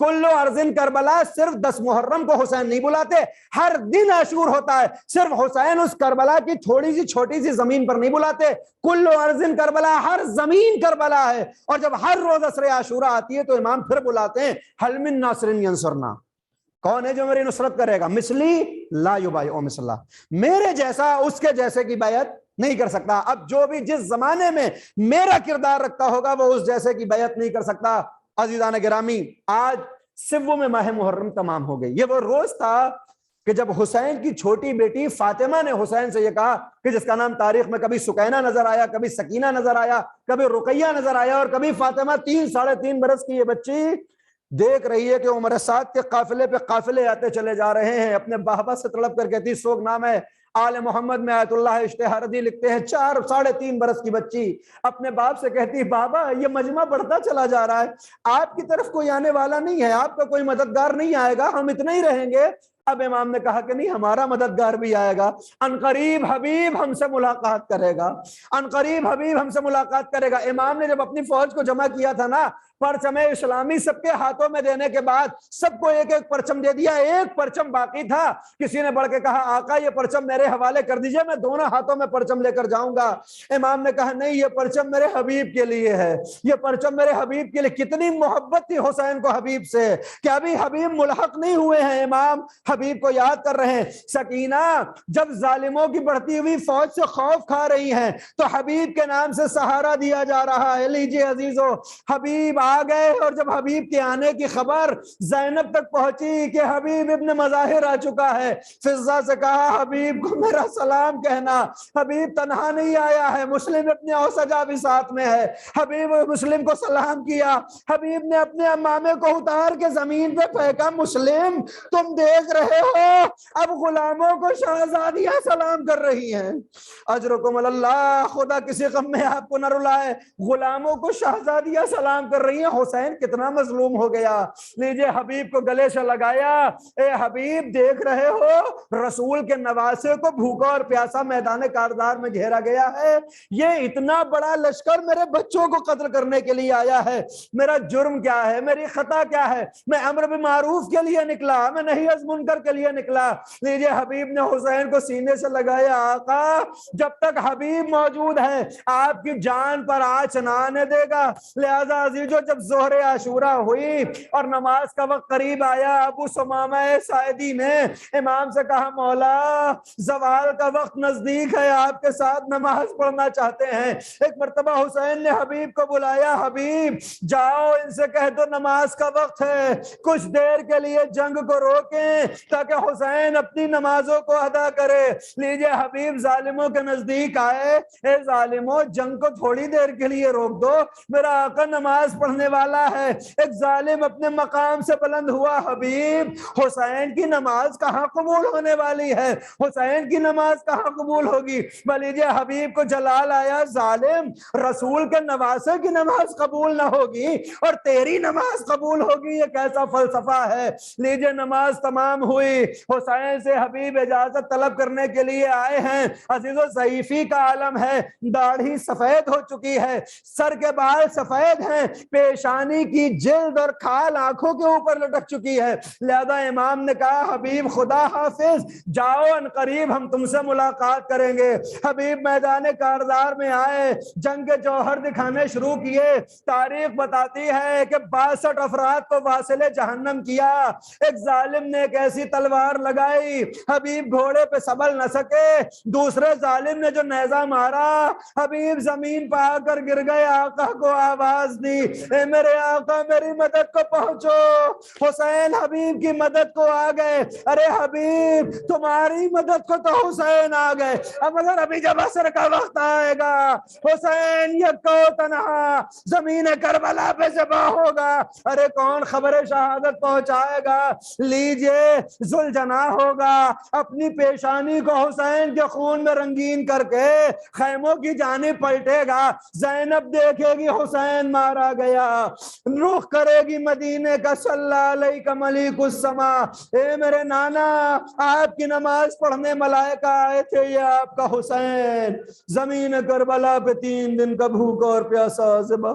کلو ارزن کربلا، صرف 10 محرم کو حسین نہیں بلاتے، ہر دن عاشور ہوتا ہے، صرف حسین اس کربلا کی تھوڑی سی چھوٹی سی زمین پر نہیں بلاتے، کلو ارزن کربلا، ہر زمین کربلا ہے۔ اور جب ہر روز عصر عاشورہ آتی ہے تو امام پھر بلاتے ہیں حل من ناصر ینصرنا، کون ہے جو میری نصرت کرے گا؟ مثلی لا یبایع مثلہ، میرے جیسا اس کے جیسے کی بیعت نہیں کر سکتا۔ اب جو بھی جس زمانے میں میرا کردار رکھتا ہوگا وہ اس جیسے کی بیعت نہیں کر سکتا۔ عزیزان گرامی، آج 7 ماہ محرم تمام ہو گئی۔ یہ وہ روز تھا کہ جب حسین کی چھوٹی بیٹی فاطمہ نے حسین سے یہ کہا کہ جس کا نام تاریخ میں کبھی سکینہ نظر آیا، کبھی سکینہ نظر آیا، کبھی رقیہ نظر آیا، اور کبھی فاطمہ، 3 ساڑھے 3 برس کی یہ بچی دیکھ رہی ہے کہ عمر سعد کے قافلے پہ قافلے آتے چلے جا رہے ہیں، اپنے بابا سے طلب کر کہتی، سوگ نام ہے آل محمد میں آیت اللہ اشتہاردی لکھتے ہیں، 4 ساڑھے 3 برس کی بچی اپنے باپ سے کہتی، بابا یہ مجمع بڑھتا چلا جا رہا ہے، آپ کی طرف کوئی آنے والا نہیں ہے، آپ کا کوئی مددگار نہیں آئے گا، ہم اتنے ہی رہیں گے۔ اب امام نے کہا کہ نہیں، ہمارا مددگار بھی آئے گا، عنقریب حبیب ہم سے ملاقات کرے گا، عنقریب حبیب ہم سے ملاقات کرے گا۔ امام نے جب اپنی فوج کو جمع کیا تھا نا، پرچم اسلامی سب کے ہاتھوں میں دینے کے بعد سب کو ایک ایک پرچم دے دیا، ایک پرچم باقی تھا۔ کسی نے بڑھ کے کہا، آقا یہ پرچم میرے حوالے کر دیجئے، میں دونوں ہاتھوں میں پرچم لے کر جاؤں گا۔ امام نے کہا نہیں، یہ پرچم میرے حبیب کے لیے ہے، یہ پرچم میرے حبیب کے لیے۔ کتنی محبت تھی حسین کو حبیب سے کہ ابھی حبیب ملحق نہیں ہوئے ہیں، امام حبیب کو یاد کر رہے ہیں۔ سکینہ جب ظالموں کی بڑھتی ہوئی فوج سے خوف کھا رہی ہیں تو حبیب کے نام سے سہارا دیا جا رہا ہے، لیجیے عزیزو، حبیب آ گئے۔ اور جب حبیب کے آنے کی خبر زینب تک پہنچی کہ حبیب ابن مظاہر آ چکا ہے، فضہ سے کہا حبیب کو میرا سلام کہنا، حبیب تنہا نہیں آیا ہے، مسلم ابن اوسجہ بھی ساتھ میں ہے۔ حبیب مسلم کو سلام کیا، حبیب نے اپنے امامے کو اتار کے زمین پہ پھینکا، مسلم تم دیکھ رہے ہو اب غلاموں کو شہزادیاں سلام کر رہی ہیں، اجرکم اللہ، خدا کسی غم میں آپ کو نہ رلائے، غلاموں کو شہزادیاں سلام کر رہی ہیں۔ حسین کتنا مظلوم ہو گیا۔ لیجئے حبیب کو گلے سے لگایا، اے حبیب دیکھ رہے ہو رسول کے نواسے کو بھوکا اور پیاسا میدان کارزار میں گھیرا گیا ہے، یہ اتنا بڑا لشکر میرے بچوں کو قتل کرنے کے لیے آیا ہے، میرا جرم کیا ہے، میری خطا کیا ہے؟ میں امر بالمعروف کے لیے نکلا، میں نہی از منکر کے لیے نکلا۔ لیجئے حبیب نے حسین کو سینے سے لگایا، آقا جب تک حبیب موجود ہے آپ کی جان پر آنچ نہ آنے دے گا۔ لہذا عزیزو جب ظہر عاشورہ ہوئی اور نماز کا وقت قریب آیا، ابو ثمامہ ساعدی نے امام سے کہا، مولا زوال کا وقت نزدیک ہے، آپ کے ساتھ نماز پڑھنا چاہتے ہیں۔ ایک مرتبہ حسین نے حبیب کو بلایا، حبیب جاؤ ان سے کہہ دو نماز کا وقت ہے، کچھ دیر کے لیے جنگ کو روکیں تاکہ حسین اپنی نمازوں کو ادا کرے۔ لیجئے حبیب ظالموں کے نزدیک آئے، اے ظالموں جنگ کو تھوڑی دیر کے لیے روک دو، میرا آقا نماز پڑھنے والا ہے۔ ایک ظالم اپنے مقام سے بلند ہوا، حبیب حسین کی نماز کہاں قبول ہونے والی ہے، حسین کی نماز کہاں قبول ہوگی؟ لیجئے حبیب کو جلال آیا، ظالم رسول کے نواسے کی نماز قبول نہ ہوگی اور تیری نماز قبول ہوگی، یہ کیسا فلسفہ ہے؟ لیجئے نماز تمام ہوئی، حسین سے حبیب اجازت طلب کرنے کے لیے آئے ہیں۔ عزیزو ضعیفی کا عالم ہے، داڑھی سفید ہو چکی ہے، سر کے بال سفید ہیں، پیشانی کی جلد اور کھال آنکھوں کے اوپر لٹک چکی ہے۔ لہذا امام نے کہا، حبیب خدا حافظ، جاؤ ان قریب ہم تم سے ملاقات کریں گے۔ حبیب میدان کارزار میں آئے، جنگ کے جوہر دکھانے شروع کیے۔ تاریخ بتاتی ہے کہ 62 افراد کو واصل جہنم کیا۔ ایک ظالم نے ایک ایسی تلوار لگائی، حبیب گھوڑے پہ سنبھل نہ سکے، دوسرے ظالم نے جو نیزہ مارا، حبیب زمین پہ آ کر گر گئے، آقا کو آواز دی، اے میرے آقا میری مدد کو پہنچو۔ حسین حبیب کی مدد کو آ گئے، ارے حبیب تمہاری مدد کو تو حسین آ گئے، اب مگر ابھی جب عصر کا وقت آئے گا حسین یکو تنہا زمین کربلا پہ ذبح ہوگا، ارے کون خبر شہادت پہنچائے گا؟ لیجئے ذوالجناح ہوگا، اپنی پیشانی کو حسین کے خون میں رنگین کر کے خیموں کی جانب پلٹے گا، زینب دیکھے گی حسین مارا گیا، رخ کرے گی مدینے کا، صلی علیہ ملیک السما، اے میرے نانا آپ کی نماز پڑھنے ملائکہ آئے تھے، یہ آپ کا حسین زمین کربلا پہ 3 دن کا بھوکا اور پیاسا ذبح۔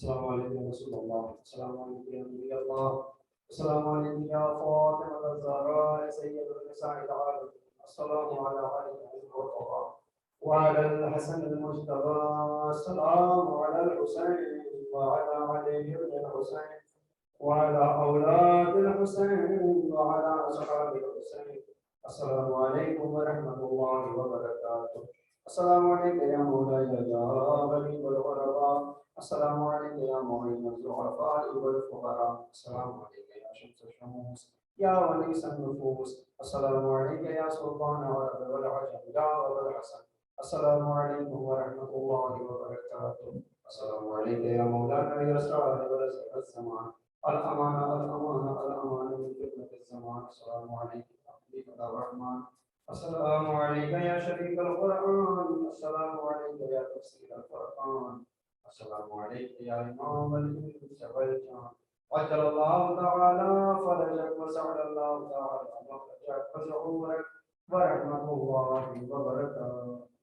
السلام عليكم يا رسول الله، السلام عليكم يا نبي الله، السلام عليكم يا فاطمة الزهراء سيد النساء العالم، السلام على علي المرتضى وعلى الحسن المجتبى، السلام على الحسين وعلى علي بن الحسين وعلى أولاد الحسين وعلى أصحاب الحسين. السلام عليكم ورحمة الله وبركاته. السلام عليك يا مولاي يا غريب الغرباء. السلام عليك يا معين الضعفاء والفقراء. السلام عليك يا شمس الشموس يا ونيس النفوس. السلام عليك يا سلطان العرب والعجم يا أبا الحسن. السلام عليكم ورحمة الله وبركاته. السلام عليك يا مولانا يا سعد ورزق الزمان. الأمانة الأمانة الأمانة من فتنة الزمان. السلام عليكم حبيب الرحمن. السلام عليك يا شريك القرآن. السلام عليك يا تفسير القرآن. السلام عليك يا إمام الإنس والجان. عجل الله تعالى فرجك وسعد الله تعالى مخرجك وزعورك ورحمة الله وبركاته.